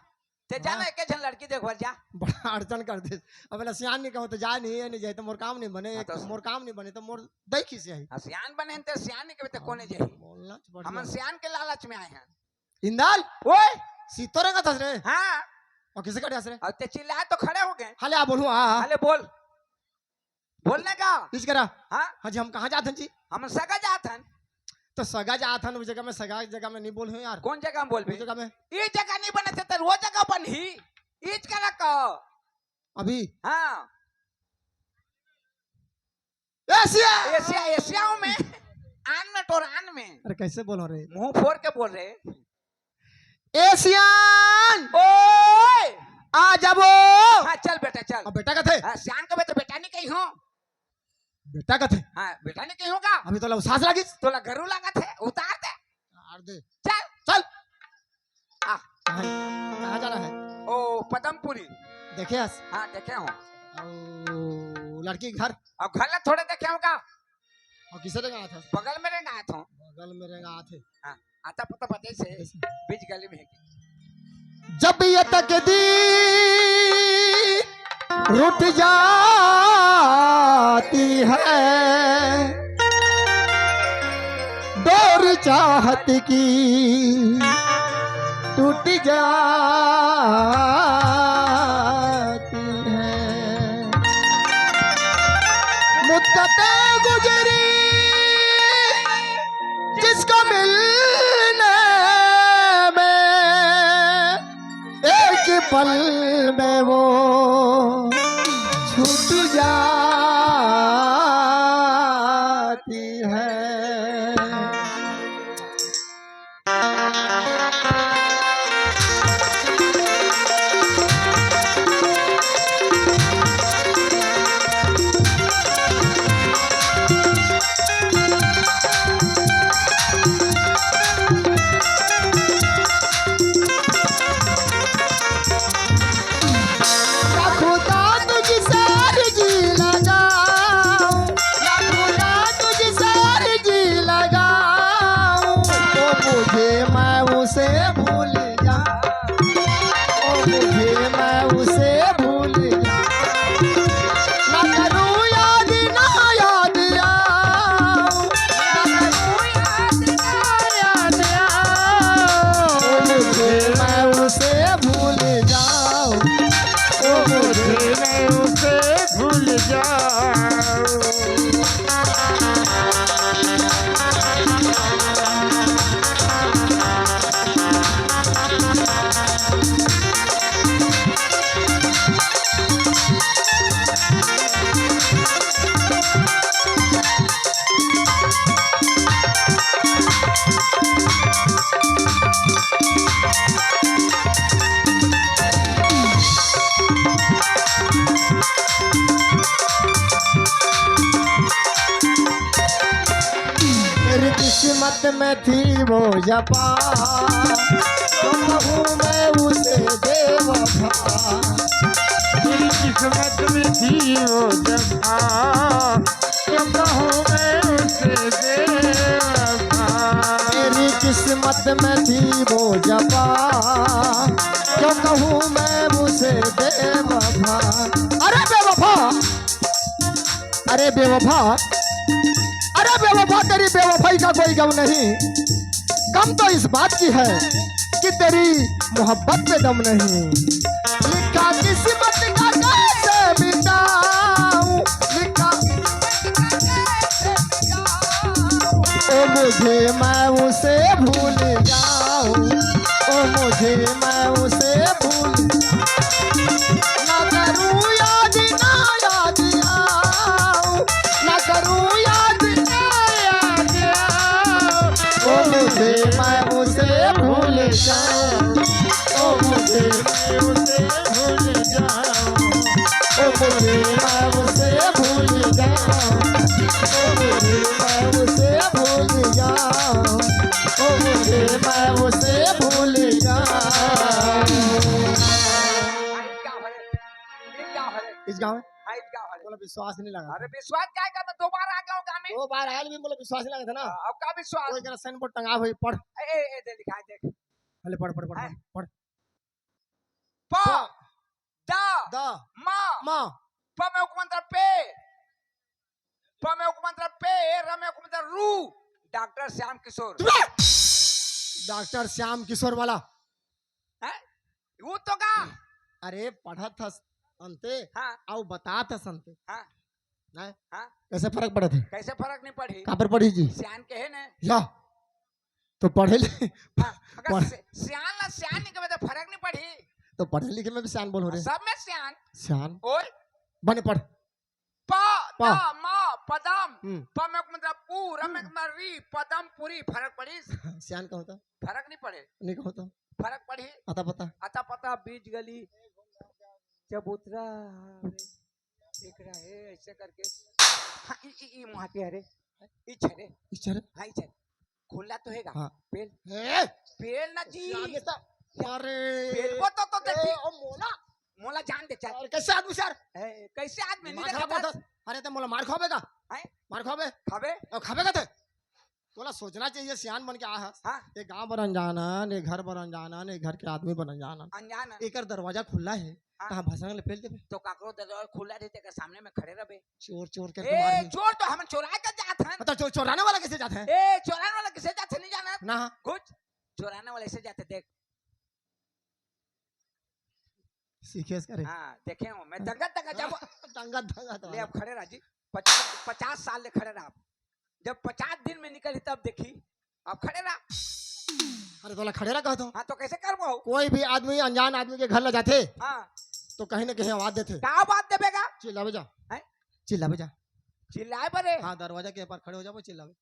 ते जाना एक जन लड़की देखो जा बड़ा अड़चन कर दे। अब ना सियान नहीं कहो तो जा नहीं है नहीं जाए तो मोर काम नहीं बने, हाँ, तो- मोर काम नहीं बने तो मोर देखी से आई सियान बने हैं, ते सियान नहीं कभी ते कोने जाई बोलना हमन सियान के लालच में आए हैं। इंदाल ओए सीतो रंगा था रे हाँ और किसे कटे हंस रे और ते चिल्लाए तो खड़े हो गए। हाले आ बोलूं हां अरे बोल बोलने का इस करा हाँ हां जी हम कहां जाते हैं जी? हम सगा जात हन। तो सगा जात हन उस जगह में, सगा जगह में नहीं बोल हूं यार। कौन जगह में बोल उस जगह में ये जगह नहीं बने थे तो वो जगह बन ही इच करा का अभी हाँ एशिया एशिया एशियाओं में आन में टोरान में अरे कैसे बोल रहे मुंह फोड़ के बोल रहे एशियन ओए आ जाबो। हाँ चल बेटा चल। अब बेटा का थे हाँ, श्याम का बेटा बेटा नहीं कहीं हो। बेटा का थे हाँ बेटा नहीं कहीं होगा अभी तो लो सांस लगी तो घरू लगा थे उतार दे मार दे चल चल आ कहां जाना है? ओ पदमपुरी देखे हस हाँ देखे हो और लड़की के घर अब घर ला थोड़े देखे होगा और किसे लगा था? बगल में रहना था बगल में रंगा थे हाँ आता पता पता से बीच गली में है जब ये तक दी रुठ जाती है डोर चाहत की टूट जाती है। मुद्दतें गुजरी जिसको मिलने में एक पल में वो छूट जाती है। खुदा तुझसे अर्जी लगाऊं, या खुदा तुझसे अर्जी लगाऊं, तो मुझे मैं उसे भूल जाऊं, ओ मुझे मैं उसे भूल जाऊं। ना करूं याद ना याद आऊं, ना करूं याद ना याद आऊं, ओ मुझे मैं उसे भूल जाऊं, ओ मुझे मैं उसे भूल जाऊं। मेरी किस्मत में थी वो जपा, तो कहूँ मैं उसे बेवफा। मेरी किस्मत में थी वो जपा, तो कहूँ मैं उसे बेवफा। मेरी किस्मत में थी वो जपा, तो कहूँ मैं उसे बेवफा। अरे बेवफा, अरे बेवफा, अरे बेवफा तेरी बेवफाई का कोई गम नहीं, गम तो इस बात की है कि तेरी मोहब्बत पे दम नहीं। लिखा किस्मत का कैसे मिटाऊं, लिखा ओ मुझे मैं उसे भूल जाऊं, ओ मुझे मैं उसे भूल ना करूं याद ना याद आऊं, ना करूं याद ना याद आऊं, ओ मुझे मैं उसे भूल जाऊं, ओ मुझे मैं उसे भूल जाऊं, ओ मुझे मैं उसे भूल जाऊं, ओ मुझे मैं उसे भूल जाऊं, ओ मुझे मैं उसे भूल जाऊं। इस गाँव में बोला विश्वास नहीं लगा। अरे विश्वास क्या का मैं दोबारा आ गया हूँ गाँव में। दो बार आयल भी बोला विश्वास नहीं लगा था ना। अब का विश्वास कोई करा साइन बोर्ड टंगा भाई पढ़ ए दे दिखाई देख पहले पढ़ पढ़ पढ़ हैं? पढ़ म प में उपमंत्र पे, प में उपमंत्र पे, र में उपमंत्र रू। डॉक्टर श्याम किशोर। डॉक्टर श्याम किशोर वाला। हैं? वो तो का। अरे पढ़त था अंते हाँ और बता था संते हाँ नहीं? हाँ। कैसे फर्क पड़ा थे? कैसे फर्क नहीं पड़ी? कहाँ पर पढ़ी जी? सियान के है ने। या तो पढ़े ले हाँ, अगर पढ़- सियान नहीं कहे तो फर्क नहीं पड़ी। तो पढ़े लिखे में भी सियान बोल रहे। सब में सियान। सियान ओए बने पढ़। प प। द म पदम, हम्म। प में मतलब पू, र में मतलब री, पदम पूरी। फर्क पड़ी? सियान का होता फर्क नहीं पड़े। नहीं का होता फर्क पड़ी? आता पता अता पता बीच गली चबूतरा देख रहा है ऐसे करके। हाँ ई माटे अरे ई छरे इचर हाँ ई छरे खुला तो हैगा। हाँ। पेल ए पेल ना जी। सियान ये सब अरे पेल को तो देखी। ओ मोला मोला जान दे चल। और कैसे आदमी सर कैसे आदमी नहीं मार खा देखा पड़ता। अरे तो मोला मार खाबेगा हैं? मार खाबे खाबे। और खाबेगा थे तोला सोचना चाहिए सियान बन के आया है हाँ ये गांव पर अनजाना ने घर पर अनजाना ने घर के आदमी पर अनजाना अनजान एकर दरवाजा खुला है हाँ। कहाँ भसंग ले फेल देबे तो काकरो दरवाजा खुला रहते के सामने में खड़े रहे। चोर चोर करके ए मार चोर तो हम चुरा के जात हैं। मतलब चोर चोराने वाला कैसे जाते हैं ए चोराने वाला किसे जाते नहीं जाना ना कुछ। चोराने वाले ऐसे जाते देख। सीखे करे हाँ देखे हूँ मैं दंगा दंगा जब दंगा दंगा तो ले अब खड़े रहा जी। 50 साल ले खड़े रहा आप। जब 50 दिन में निकली तब देखी अब खड़े रहा। अरे तोला खड़े रहा कहता हूँ हाँ तो कैसे कर पाओ? कोई भी आदमी अनजान आदमी के घर ले जाते हाँ तो कहीं ना कहीं आवाज देते क्या बात देवेगा? चिल्लावे जा हैं? चिल्लावे जा चिल्लाए बरे। हाँ दरवाजा के पार खड़े हो जाओ चिल्लावे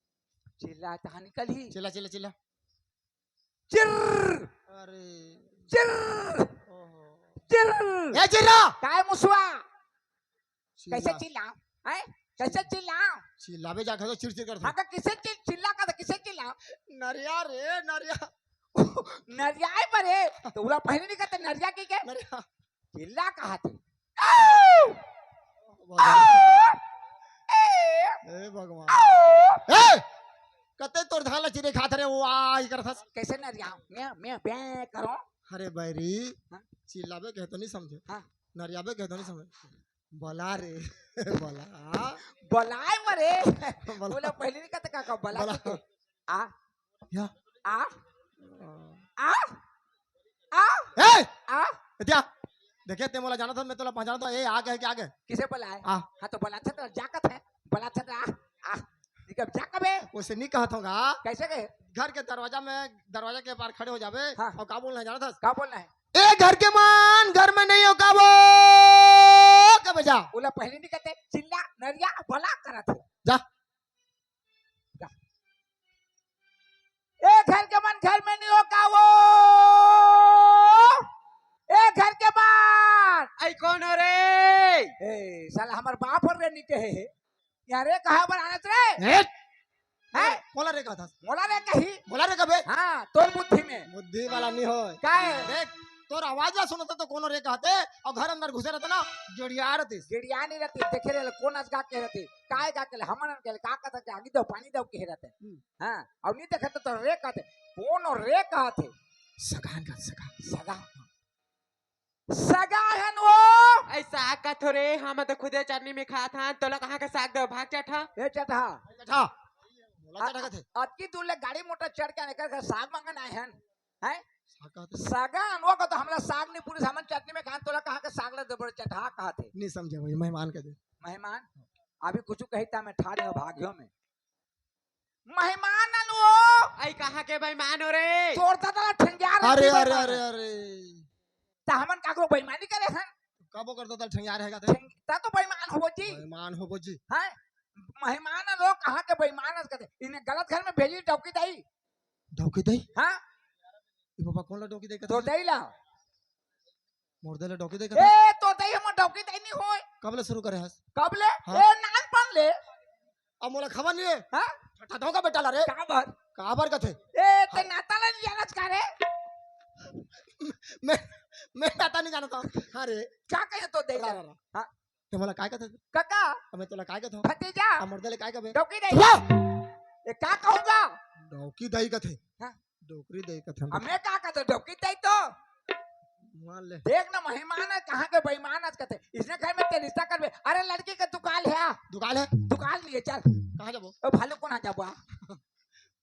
चिल्लाए तो निकल ही। चिल्ला चिल्ला चिल्ला चिर अरे चिर ओहो चिर। ए चिल्ला काय मुसवा कैसे चिल्ला चिल्लाऊं? हैं? कैसे चिल्लाऊं? चिल्लावे जा कहता चिड़ चिड़ करता हाँ का किसे चिल्ला का किसे चिल्लाऊं? नरिया रे नरिया नरियाए बरे तो उला पहले नहीं कहते नरिया की के नरिया चिल्ला कहा थे। ए भगवान ए कते तोर धान ला चिरे खात रे वो आई करत हस कैसे नरियाऊं? मैं बे करो। अरे बैरी हाँ? चिल्लावे कहे तो नहीं समझे हाँ। नरियावे कहे तो नहीं समझे बला रे बला बलाए मरे बला बोले पहले नहीं कहते काका बला बला। के आ या आ आ आ ए आ क्या देखे ते मोला जाना था मैं तोला पहचाना था ए आ गए क्या गए किसे बलाए? आ हाँ तो बला था जाकत है बला था आ निकल जाकबे उसे नहीं कहत होगा कैसे कहे? घर के दरवाजा के पार खड़े हो जावे हाँ। और का बोलना है जाना था क्या बोलना है? ए घर के मान घर में नहीं हो का वो क्या बजा बोला पहले नहीं कहते चिल्ला नरिया बला करा थे। जा ए घर के मन घर में नहीं होगा वो। ए घर के मन आई कौन हो रे? ए साला हमार बाप और रे निके है यार रे कहा पर आनत रे ए है बोला रे कहता मोला रे कही। बोला रे कबे हाँ तोर बुद्धि में बुद्धि वाला नहीं हो का है? देख तोर आवाज ला सुनता तो कोनो रे कहते और घर अंदर घुसे रहता ना जोड़िया रहती गिड़िया नहीं रहती देखे रे कौन अस गा के रहती काय गा के हमन के का कहता के आगे दो पानी दो के रहते। हां और नहीं देखे तो रे कहते कौन और रे कहते सगान का सगा सगा सगा है वो। ऐसा का थोड़े हम तो खुदे चटनी में खा था तो लोग कहाँ का साग दो भाग चटा। ए चटा बैठा बोला चढ़ा थे अतकी दूर ले गाड़ी मोटर चढ़ के निकल साग मांगन आए हैं हैं सागा तो सागा अनवा को तो हमला साग नहीं पूरी सामान चटनी में खान तोला कहाँ के साग ले जबर चटा कहा थे नहीं समझे भाई मेहमान के दे मेहमान अभी कुछ कहता मैं ठाड़ भाग्यों में मेहमान अनवो आई कहाँ के बेईमान हो रे? तोड़ता तला ठंगियार अरे अरे अरे अरे ता हमन काकरो बेईमानी करे हैं कबो करता था ठंगिया रहेगा थे ता तो बेईमान हो जी मेहमान हो बोजी हैं। मेहमान लोग कहाँ के बेईमान कहते इन्हें गलत घर में भेजी टोकी दई। डोकी दे हाँ ये बाबा कौन ला डोकी दे तो दई ला मोड़ दे ला डोकी दे ए तो दई हम टोकी दई नहीं होय कब ले शुरू करे हस कब ले हाँ? ए नान पन ले अब मोला खबर नहीं है हाँ ठठा धोका बेटा ला रे का भर काबर का थे ए ते नाता ले जानत का रे मैं नाता नहीं जानता हां रे क्या कहे तो दई ला हाँ ते मोला काय कहते काका अब मैं तोला काय कहता भतीजा अब मोड़ दे ले काय कहबे टोकी दई ए का कहूंगा डोकी दई कथे हाँ? डोकरी दई कथे हमें का कहते टोकी दई तो मान ले देख ना मेहमान है कहाँ के बेईमान आज कहते इसने घर में ते रिश्ता करबे अरे लड़की के दुकान है दुकान है दुकान लिए चल कहाँ जाबो ओ भालू कोना जाबो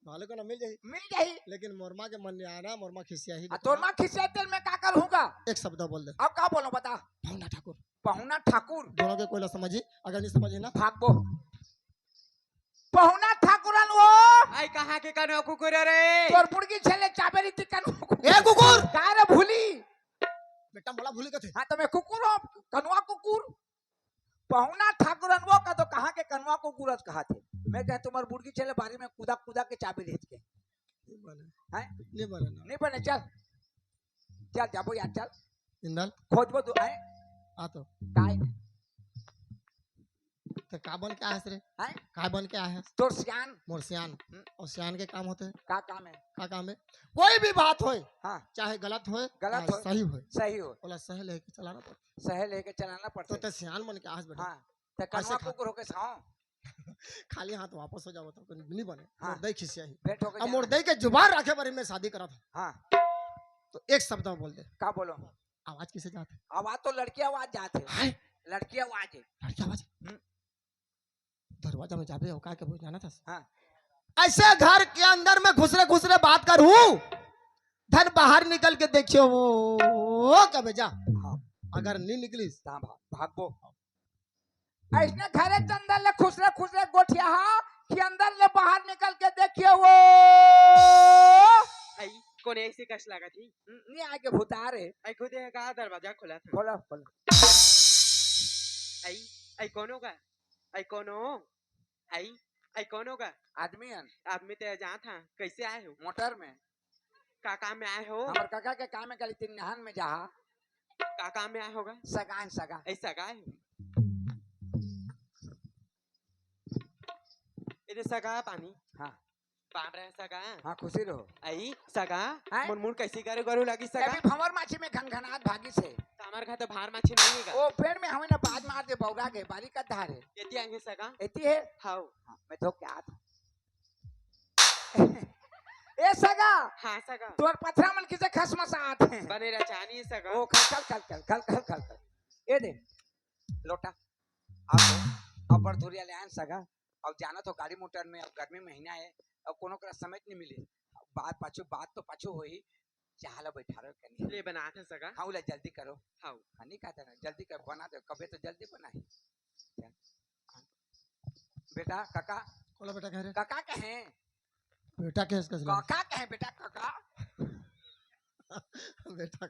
मालिक को ना मिल जाही मिल जाही लेकिन मोरमा के मन में आना मोरमा खिसिया ही तोर माँ खिसिया तेल में का करूँगा एक शब्द बोल दे अब का बोलो बता भावना ठाकुर पहुना ठाकुर दोनों के कोई ना समझी अगर नहीं समझी ना भागबो पहुना ठाकुरन वो आई कहाँ के कनो कुकुर रे तोर बुड़गी छले चाबेरी तिकन ए कुकुर का रे भूली बेटा मोला भूल गए थे हाँ तो मैं कुकुर हूँ कनुआ कुकुर पहुना ठाकुरन वो का तो कहाँ के कनुआ कुकुर कहा थे मैं कह तुम्हारे बुड़गी छले बारी में कूदा कूदा के चाबी भेज के नहीं बने हैं नहीं बने ना नहीं बने चल चल जाबो यार चल इंदल खोजबो तू हैं आ तो काय तो का बन के आया रे हैं का बन के आया तोर सियान मोर सियान और सियान के काम होते हैं का काम है का काम है कोई भी बात होए हाँ चाहे गलत होए गलत चाहे होए। सही होए सही हो बोला सही लेके चलाना पड़ता सहे लेके चलाना तो पड़ता ते सियान बन के आस बेटा हाँ तो कनुआ ऐसे खा- कुकुर होके साओ खाली हाथ वापस हो जाओ तो कोई नहीं बने हाँ। मोर दई खिसिया ही भेंट होके अब जाना। मोर दई के जुबान रखे बारे में शादी करा था हाँ तो एक शब्द में बोल दे का बोलो आवाज किसे जाते आवाज तो लड़की आवाज जाते है लड़की आवाज है लड़की आवाज हम्म। दरवाजा में जाबे हो का के जाना था हाँ ऐसे घर के अंदर में घुसरे बात करूं धन बाहर निकल के देखियो वो कबे जा हाँ अगर नहीं निकली ता भागबो ऐसने घरे के अंदर ले खुसरे गोठिया हा कि अंदर ले बाहर निकल के देखिए वो आई कोने ऐसे कश लगा थी नहीं आके भूता रे आई खुद का दरवाजा खुला था खोलो खोलो आई आई कौन होगा आई कौन हो आई कौन होगा आदमी हन आदमी ते जहाँ था कैसे आए हो मोटर में का काम में आए हो हमार काका के काम में कल तीन नहन में जहा का काम में आए होगा सगान सगा ऐसा का है इधर सगा पानी हाँ पान रहे सगा हाँ खुशी रहो आई सगा हैं? मन मुन कैसे करे गरु लगी सगा कभी भंवर माछी में घनघनात भागी से हमारे घर तो भार माछी नहीं है ओ पेड़ में हमें ना बाज मार दे बौरा के बारी का धार है यति आएंगे सगा एती है हाउ हाँ, मैं तो क्या था ए सगा हाँ सगा तोर पथरा मन किसे खसमस आते हैं बने रचानी सगा ओ खल ए दे लोटा अब बड़ धुरिया ले आन सगा अब जाना तो गाड़ी मोटर में अब गर्मी महीना है अब कोनो करा समझ नहीं मिले बात तो पाछू होई चाहला बैठा रहो कनी ले बना था सगा हाँ उला जल्दी करो हाउ हाँ नहीं कहते ना जल्दी कर बना दो कभी तो जल्दी बनाई बेटा काका बोला बेटा कह रहे काका कहें बेटा कैसे कैसे काका कहें बेटा काका बेटा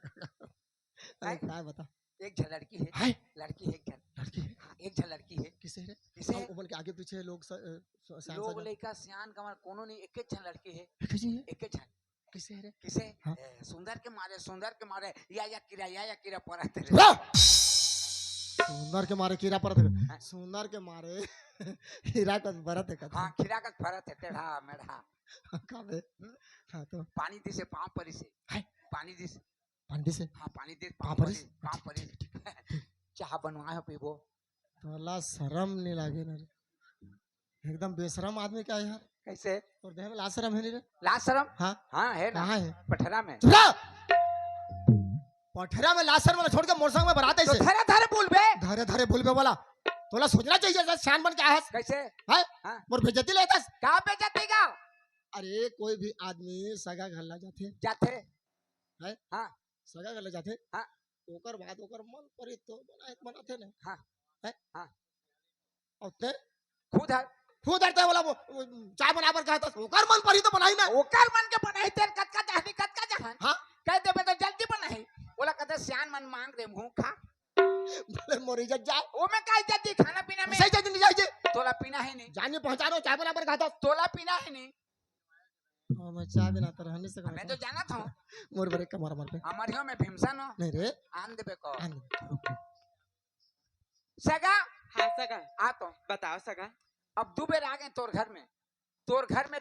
अरे क्या बता एक झन लड़की है हाय लड़की है एक झन लड़की है हाँ, एक झन लड़की है किसे रे किसे अब बोल के आगे पीछे लोग लोग लड़का सियान कमर कोनो नहीं एक झन लड़की है किसी है एक झन किसे रे किसे हाँ? सुंदर के मारे या कीड़ा पड़ा तेरे सुंदर के मारे कीड़ा परत है सुंदर के मारे हीरा का भरत है हाँ खीरा का फरत है टेढ़ा मेढ़ा काबे हाँ तो पानी दी से पाँव परी से हाय पानी दी से पंडी से हाँ पानी दी पाँव पाँव परी परी पाँव परी चाह बनवाए हो पीबो तो अल्लाह शर्म नहीं लागे ना रे एकदम बेशरम आदमी क्या है यार कैसे और देह में लाशरम है नहीं रे लाशरम हाँ हाँ है ना कहाँ है पठरा में चुप रह! पठरा में लाशर वाला छोड़ के मोटरसाइकिल में बरात तो ऐसे धरे धरे बोल बे धरे धरे भूल बे बोला तोला सोचना चाहिए जैसे शान बन के आया कैसे है हाँ। मोर बेइज्जती लेता कहाँ पे जाते का अरे कोई भी आदमी सगा घर ला जाते जाते है हाँ सगा घर ला जाते हाँ। ओकर बाद ओकर मन परी तो बनाते ना हाँ है हाँ और ते खुद है खुद डरते बोला वो चाय बनाकर कहता ओकर मन परी तो बनाई ना ओकर मन के बनाई तेर कतका जहानी कतका जहान हाँ कह देबे तो जल्दी बनाई बोला कहते सियान मन मांग दे मुंह खा बोले मोर इज्जत जाए ओ में का इज्जत दी खाना पीना में सही जल्दी नहीं जाइए तोला पीना है नहीं जाने पहुंचानो चाय बनाकर कहता तोला पीना है नहीं मैं चाय बनाता रहने से मैं तो जाना था मोर बरे कमर मर पे हमारियों में भीमसन हो नहीं रे आन देबे को आन। सगा हाँ सगा आ तो बताओ सगा अब दो बेर आ गए तोर घर में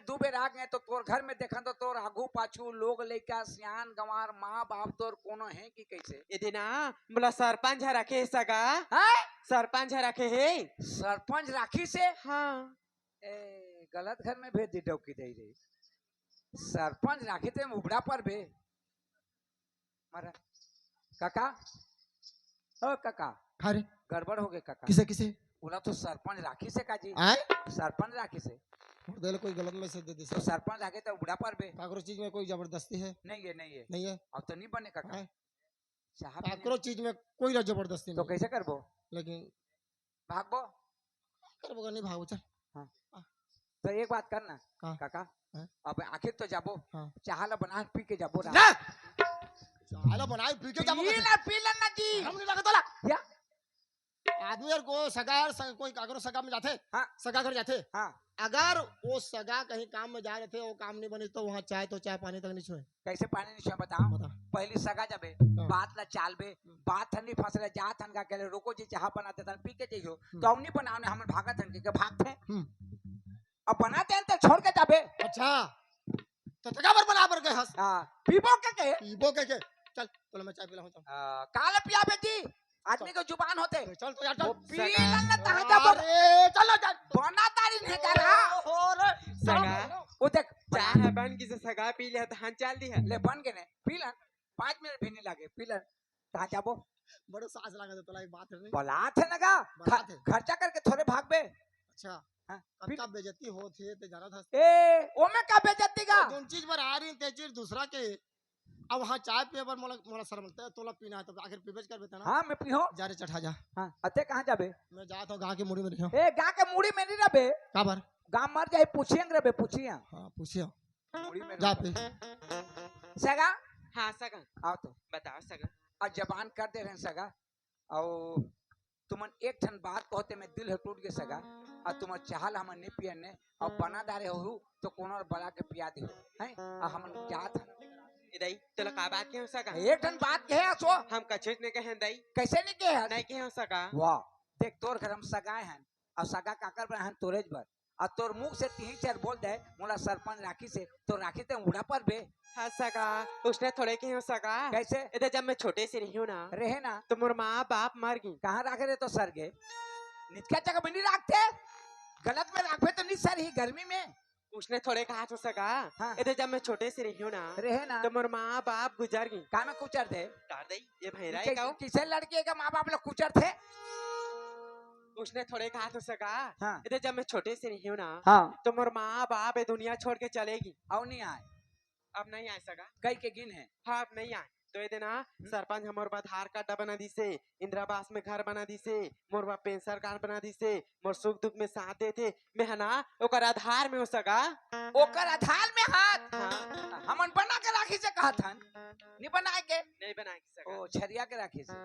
दो बेर आ गए तो तोर घर में देखा तो तोर आगू पाछू लोग लइका सियान गंवार माँ बाप तोर कोनो है कि कैसे ये ना बोला सरपंच रखे है सगा हैं सरपंच रखे है सरपंच राखी से हाँ ए गलत घर में भेज दी डौकी दे रही सरपंच राखी थे उबड़ा पर भे मारा काका ओ काका अरे गड़बड़ हो गए काका किसे किसे बोला तो सरपंच राखी से काजी आए सरपंच राखी से देले कोई गलत मैसेज दे दे तो सरपंच आगे तो बुढ़ा पर बे काकरो चीज में कोई जबरदस्ती है नहीं है नहीं है अब तो नहीं बने काका आए चाह पीने- काकरो चीज में कोई जबरदस्ती तो नहीं कैसे करबो लेकिन भागबो करबो नहीं भागो चल तो एक बात करना हाँ। काका हाँ। अब आखिर तो जाबो हाँ। चाहला बना पी के जाबो ना चाला बनाए पी के जाबो पी लेना जी हम नहीं लगा तोला या आदमी यार को सगा कोई काकरो सगा में जाते हाँ। सगा घर जाते हाँ अगर वो सगा कहीं काम में जा रहे थे वो काम नहीं बनी तो वहाँ चाय तो चाय पानी तक नहीं छुए कैसे पानी नहीं बताओ बता पहली सगा जाबे हाँ। बात ला चाल बे बात ठंडी फसले जा थन का कहले रोको जी चाह बनाते तन पी के जइयो हम्म। तो हमनी बनावने हम भागत हन के भागते हम्म। अब बनाते हैं तो छोड़ के जाबे अच्छा तो तका पर बराबर गए हंस हां पीबो के पीबो के चल तो मैं चाय पिला हूं काला पिया बेटी आदमी को जुबान होते चल तो यार वो चल पी लेना कहां जाबो अरे चलो चल बना तारी नहीं करा सगा वो देख चाह बन की से सगा पी लिया तो हम चल दी है ले बन के ने पी लन 5 मिनट भी नहीं लगे पी लन कहां जाबो बड़ो सास लगा दे तोला एक बात है नहीं बलात है नगा बलात है। खर्चा करके थोड़े भाग बे अच्छा हाँ, कब फिर- का बेइज्जती हो थे ते जाना था ए ओ में का बेइज्जती का जोन चीज पर आ रही ते चीज दूसरा के अब वहाँ चाय पिए पर मोला मोला शर्म लगता है तोला पीना है तो आखिर पीबेज कर बेटा ना हां मैं पीहो जा रे चढ़ा जा हां अते कहां जाबे मैं जाता हूँ गाँव की मुड़ी में रहो ए गा के मुड़ी में नहीं रबे का बार गांव मर जाए पूछिएंगे रबे पूछिया हाँ पूछियो मुड़ी में जा पे सगा हाँ सगा आओ तो बताओ सगा और जबान कर दे रहे सगा और तुमन एक ठन बात कहते मैं दिल है टूट गए सगा और तुम चाहल हम नहीं पियने और बना दारे हो तो कोनो और बड़ा के पिया दे हैं और हम जात हन इदाई तो का बात के हो सगा एक ठन बात कहे सो हम कछुच ने कहे दई कैसे नहीं कहे नहीं के हो सगा वाह देख तोर घर हम सगाए हैं और सगा काकर पर हैं तोरेज पर और तोर मुंह से तीन चार बोल दे मोला सरपंच राखी से तो राखी ते उड़ा पर बे हाँ सगा उसने थोड़े के हो सगा कैसे इधर जब मैं छोटे से रही हूँ ना रहे ना तो मोर माँ बाप मर गई कहाँ रखे रहे तो सर गे निचका जगह में नहीं रखते गलत में रखे तो नहीं सर ही गर्मी में उसने थोड़े कहा तो सगा हाँ। इधर जब मैं छोटे से रही हूँ ना रहे ना तो मोर माँ बाप गुजर गई कहाँ में कुचर थे तार दई ये भैरा है का किसे लड़के का माँ बाप लोग कुचर थे उसने थोड़े कहा तो सगा हाँ इधर जब मैं छोटे से रही हूँ ना हाँ तो मोर माँ बाप ये दुनिया छोड़ के चलेगी और नहीं आए अब नहीं आए सगा कई के गिन है हाँ अब नहीं आए तो ये देना सरपंच हमर आधार कार्ड बना दी से इंदिरावास में घर बना दी से मोर बा पेंशन कार्ड बना दी से मोर सुख दुख में साथ देते मैं है ना ओकर आधार में हो सगा ओकर आधार में हाथ हाँ हमन बना के राखी से कहा था नहीं बनाए के नहीं बना सगा ओ छरिया के राखी से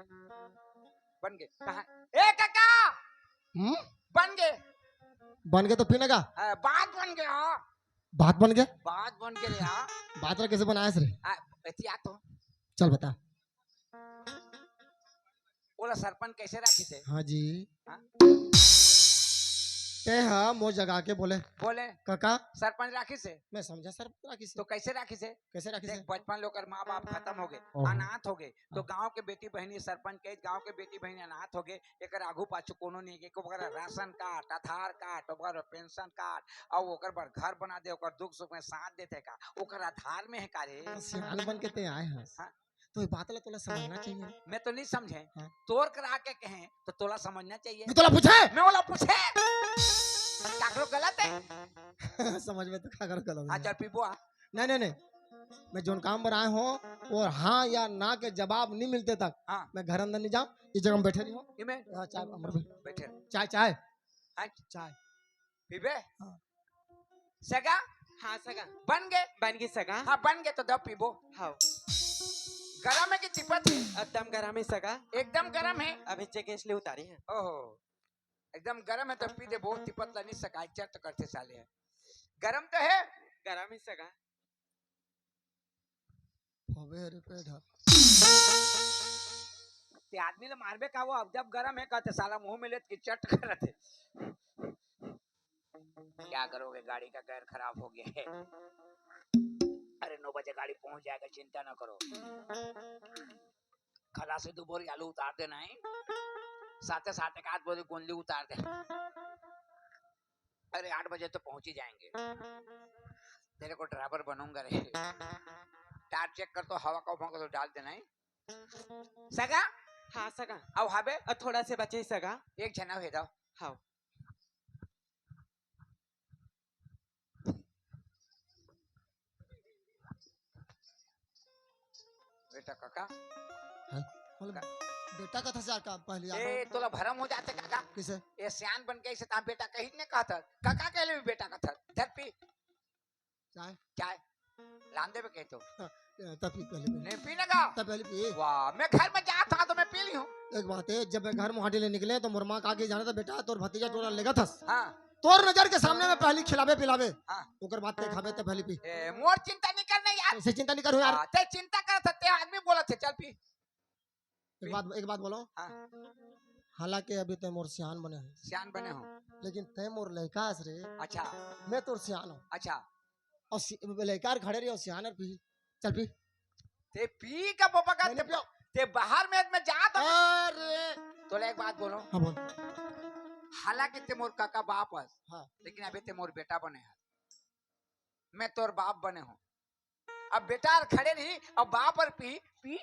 बन गए कहा ए काका बन गए बन गए तो पीने का बात बन गया बात बन गया बात बन गए हाँ बात कैसे बनाया रे एहतियात तो चल बता बोला सरपंच कैसे राखी से हाँ जी हाँ? ते हाँ मो जगा के बोले बोले काका सरपंच राखी से मैं समझा सर राखी से तो कैसे राखी से कैसे राखी से देख बचपन लोग माँ बाप खत्म हो गए ओहो। अनाथ हो गए तो हाँ। गांव के बेटी बहनी सरपंच के गांव के बेटी बहनी अनाथ हो गए एक आगू पाछू कोनो नहीं के ओकर राशन कार्ड आधार कार्ड ओकर पेंशन कार्ड और ओकर पर घर बना दे ओकर दुख सुख में साथ देते का ओकर आधार में है का रे सियान बन के ते आए हैं हाँ। तो ये बात ला तोला समझना चाहिए मैं तो नहीं समझे हाँ। तोर करा के कहें तो तोला समझना चाहिए मैं तोला पूछे मैं बोला पूछे काकरो गलत है समझ में तो क्या कर कल हाँ चल पीबो आ नहीं नहीं नहीं मैं जोन काम पर आए हो और हाँ या ना के जवाब नहीं मिलते तक हाँ। मैं घर अंदर नहीं जाऊँ इस जगह में बैठे नहीं हूँ इमे चाय अमर भाई बैठे चाय चाय हाँ चाय पीबे हाँ। सगा हाँ सगा बन गए बन गई सगा हाँ बन गए तो दब पीबो हाँ गरम है कि तिपत है एकदम गरम है सगा एकदम गरम है अभी चेक इसलिए उतारी है ओहो एकदम गरम है तो पी दे बहुत तिपत ला नहीं सका चट करते साले है गरम तो है गरम है सगा अबे अरे पेट हाँ। ते आदमी ले मारबे का वो अब जब गरम है कहते साला मुंह में ले के चट कर रहे थे क्या करोगे गाड़ी का टायर खराब हो गया है अरे 9 बजे गाड़ी पहुंच जाएगा चिंता ना करो खला से 2 बोरी आलू उतार देना है साथे साथ 1 बोरी गोंदली उतार दे अरे 8 बजे तो पहुंच ही जाएंगे तेरे को ड्राइवर बनूंगा रे टायर चेक कर तो हवा का भोंका तो डाल देना है सगा हाँ सगा अब हबे थोड़ा से बचे सगा एक जना भेज दो हाँ बेटा काका बेटा का था से का पहले ए तोला भरम हो जाते काका किसे ये सियान बन के ऐसे ता बेटा कहीं ने कहा था काका कहले भी बेटा का था धर पी चाय चाय लान दे कह तो तब पी पहले नहीं पीने का तब पहले पी वाह मैं घर में जा था तो मैं पी ली हूँ एक बात है जब मैं घर मुहाटी ले निकले तो मुरमा का आगे जाना था बेटा तोर भतीजा तोरा लेगा था हाँ तोर नजर के सामने में पहली खिलावे पिलावे हाँ ओकर बात ते खावे ते पहले पी ए, मोर चिंता नहीं करना यार ऐसे चिंता नहीं करो यार ते चिंता कर सकते आदमी बोला थे चल पी एक बात बोलो हाँ हालांकि अभी ते मोर सियान बने हैं सियान बने हो लेकिन ते मोर लड़कास रे अच्छा मैं तोर सियान हूँ अच्छा और लड़कार खड़े रही और सियान पी चल पी ते पी का पापा का मैंने पियो ते बाहर में जा तो अरे तोला एक बात बोलो हाँ बोल हालांकि ते मोर काका बाप है हाँ लेकिन अभी ते मोर बेटा बने हैं मैं तोर बाप बने हूँ अब बेटा खड़े रही अब बाप और पी पी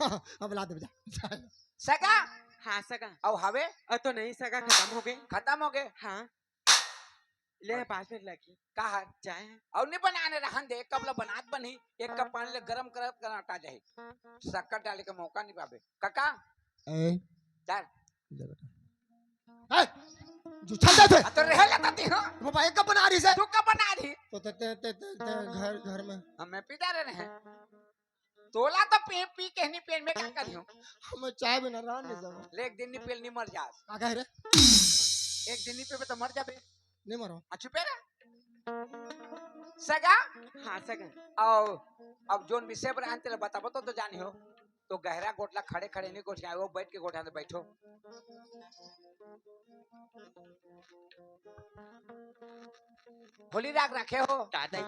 अब ला दे बेटा सगा हाँ सगा अब हवे तो नहीं सगा खत्म हो गए खत्म हो गए हाँ ले 5 मिनट लगी कहा चाय है और नहीं बनाने रहन दे कब ला बनात बनी एक कप पानी ले गरम करत कराटा जाए शक्कर डाले के मौका नहीं पावे काका ए चल ले बेटा ए जो चल जाते तो रह लेती हूँ वो भाई कब बना रही से तू कब बना रही तो ते घर में हमें पिता रहे हैं तोला तो पी पी के नहीं पेन में क्या करी हूँ हम चाय बिना रह नहीं सकते ले एक दिन नहीं पेल नहीं मर जा का कह रे एक दिन नहीं पे तो मर जाबे नहीं मरो चुपे ना सगा हाँ सगा और अब जोन विषय पर आंते बताबो तो जानी हो तो गहरा गोटला खड़े खड़े नहीं गोठिया वो बैठ के गोठा में बैठो होली राग रखे हो दादा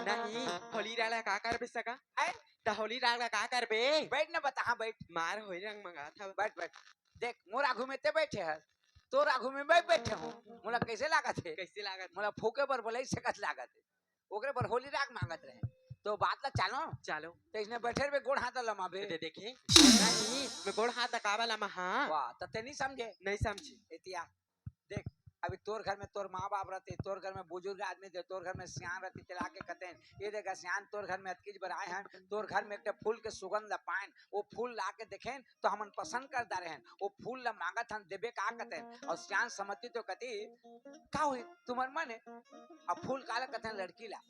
नहीं होली डाला का कर बे सगा हैं? तो होली डाला का कर बे बैठ ना बता हाँ बैठ मार होली रंग मंगा था बैठ बैठ देख मोर आगू में ते बैठे है तो आगू में मैं बैठे हूँ मोला कैसे लागत है कैसे लागत मोला फूके पर बोले सकत लागत है ओकरे पर होली राग मांगत रहे तो बात ला चालो चलो तो इसने बैठे में गोड़ हाथ लमाबे दे देखे नहीं मैं गोड़ हाथ दकावा ला हाँ वाह तो ते नहीं समझे नहीं समझी इतिया देख अभी तोर घर में तोर माँ बाप रहते तोर घर में बुजुर्ग आदमी थे तोर घर में सियान रहती चला के कहते हैं ये देखा सियान तोर घर में अतकीज बर आए हैं तोर घर में एक फूल के सुगंध पाएन वो फूल ला के देखें तो हमन पसंद कर दा रहे हैं वो फूल ला मांगत हम देबे का कहते हैं और सियान समझती तो कहती का हुई तुम्हार मन है अब फूल काला कहते हैं लड़की ला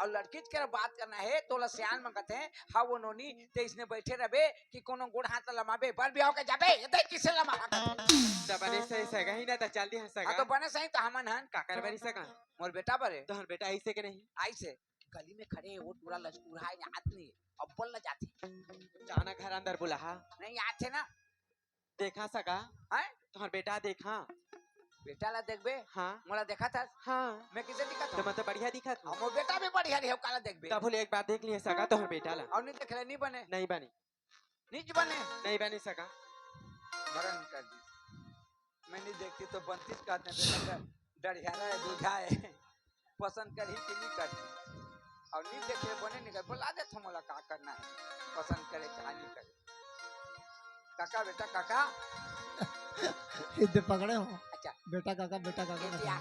और लड़की के बात करना है तो सियान में कहते हैं हाँ वो नोनी ते इसने बैठे रहे कि कोनो गोड़ हाथ लमाबे बर ब्याह के जाबे ये किसे लमा तो बने सही सगा ही ना तो जल्दी हंस हाँ सगा तो बने सही तो हमन हन काकर बनी सगा मोर बेटा बरे तो हर बेटा ऐसे के नहीं आई से गली में खड़े वो पूरा लचकुरा है आदमी अब बोल न जाती जाना घर अंदर बुला नहीं आते ना देखा सगा हैं तुम्हार बेटा देखा बेटा ला देखबे हाँ मोला देखा था हाँ मैं किसे दिखा तो था मतलब बढ़िया दिखा था मोर बेटा भी बढ़िया रही काला देखबे तब बोले एक बार देख लिए सगा तो हर बेटा ला और नहीं देख ले नहीं बने नहीं बनी नीच बने नहीं बनी सगा मरण कर दी मैं नहीं देखती तो बनती कहते हैं डरियारा है दूधा है पसंद कर ही कि नहीं करती और नहीं देखे बने नहीं कर बोला दे मोला का करना है पसंद करे चाहे नहीं करे काका बेटा काका इधर पकड़े हो अच्छा बेटा काका इतिया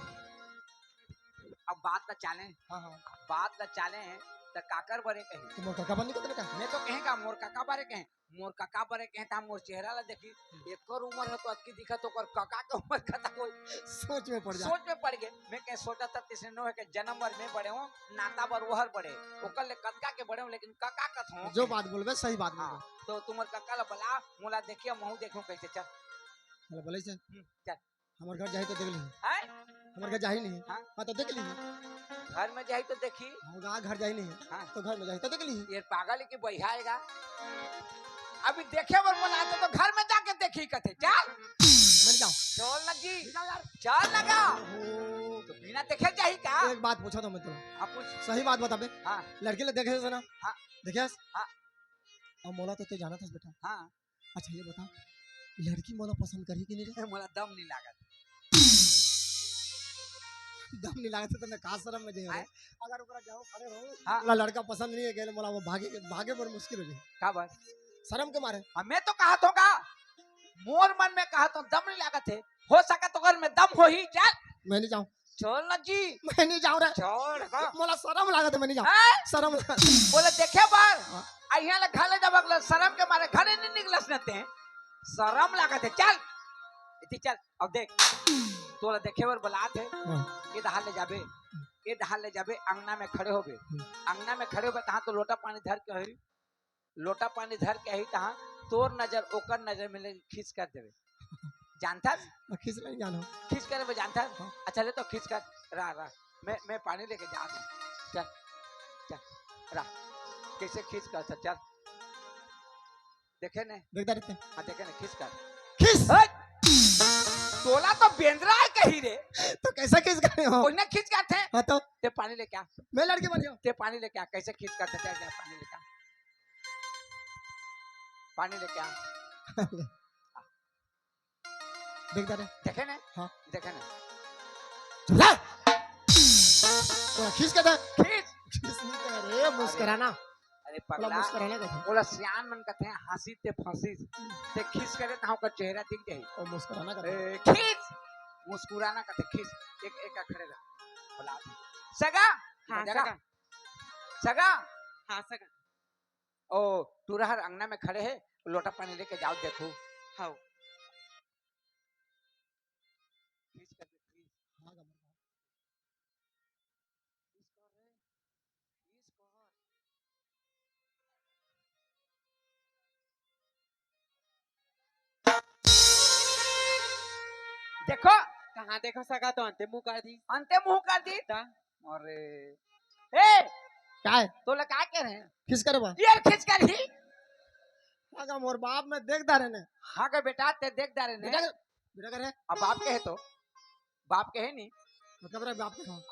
अब बात ना चाले हाँ हाँ बात ना चाले तो काकर बरे कहीं तो मोर काका बनी कितने का मैं तो कहेगा मोर काका बारे कहें मोर काका बारे कहें तो मोर चेहरा ला देखी एक और उम्र है तो अतकी दिखा तो कर काका के उम्र खत्म हो सोच में पड़ जा सोच में पड़ गए मैं कह सोचा था तिसने नो है कि जन्म भर में बड़े हो नाता भर वहर बड़े ओकर ले कदका के बड़े हो लेकिन काका कथ हो जो बात बोलबे सही बात हाँ बोलबे तो तुम्हार काका ला बला मोला देखिए महू देखूं कैसे चल मतलब बोले से चल हमार घर जाही तो देख ली हैं हमार घर जाही नहीं हाँ। हाँ तो देख ली घर में जाई तो देखी हम घर जाही नहीं हाँ। तो घर में जाही तो देख ली ये पागल है कि बहियाएगा अभी देखे बर बोला तो घर में जाके देखी कथे चल मैंने जाओ चल लगी चल लगा तो बिना देखे जाही का एक बात पूछा तो मैं तो अब कुछ सही बात बता बे हाँ लड़की ले देखे से ना हाँ। देखिए हाँ। और मोला तो जाना था बेटा हाँ अच्छा ये बता लड़की मोला पसंद करी कि नहीं रे मोला दम नहीं लागत दम नहीं लागत तो मैं का शर्म में जे आय? अगर ओकरा जाओ खड़े हो हाँ। मोला लड़का पसंद नहीं है गेल मोला वो भागे भागे पर मुश्किल हो जाए का बस शर्म के मारे मैं तो कहा होगा मोर मन में कहा तो दम नहीं लागत है हो सका तो घर में दम हो ही चल मैं नहीं जाऊं चल ना जी मैं नहीं जाऊं रे छोड़ का मोला शर्म लागत है, मैं नहीं जाऊं हैं? शर्म लागत। बोले देखे बार हाँ। अहिया ले घाले जब अगले शर्म के मारे घरे नहीं निकलस नते हैं शर्म लागत है चल इति चल अब देख तोला देखे बार बलात है हाँ। ये दहाल ले जाबे अंगना में खड़े होबे अंगना में खड़े होबे तहां तो लोटा पानी धर के हरी लोटा पानी धर के ही तहां तोर नजर ओकर नजर में ले खींच कर देवे जानता खींच नहीं जानो खींच कर मैं जानता हाँ। अच्छा ले तो खींच कर रहा मैं पानी लेके जा रहा हूं। चल चल रहा कैसे खींच कर चल देखे ने देखता रहते हाँ देखे ने खींच कर खींच हट! तोला तो बेंद्रा है कहीं रे तो कैसा खींच करे हो उन्हें खींच कर थे हाँ तो ते पानी लेके आ मैं लड़के बन जाऊं ते पानी लेके आ कैसे खींच कर थे जा पानी लेके आ पानी लेके आ देखता रहे देखे ने हाँ। देखे ने चला तो खींच के दे खींच खींच नहीं करे मुस्कुराना अरे बोला पगला मुस्कुराना का बोला सियान मन कहते हैं हंसी ते फंसी ते खींच करे तो का चेहरा दिख जाए और मुस्कुराना का ए, खींच मुस्कुराना कहते खींच एक का खड़े रह बोला सगा हाँ जगा सगा सगा हाँ सगा ओ तू रहा अंगना में खड़े है लोटा पानी लेके जाओ देखो हाँ खींच कर दे, खींच। हाँ, का खींच कर रे, खींच कर। देखो कहाँ देखो सगा तो अंते मुंह कर दी अंते मुंह कर दी ता अरे ए क्या है तो लोग क्या कह रहे हैं खींच करे बा यार खींच कर ही आगा मोर बाप में देखता रहने हाँ के बेटा ते देख दारे ने बेटा बेटा करे अब बाप के है तो बाप के है नहीं मतलब रे बाप के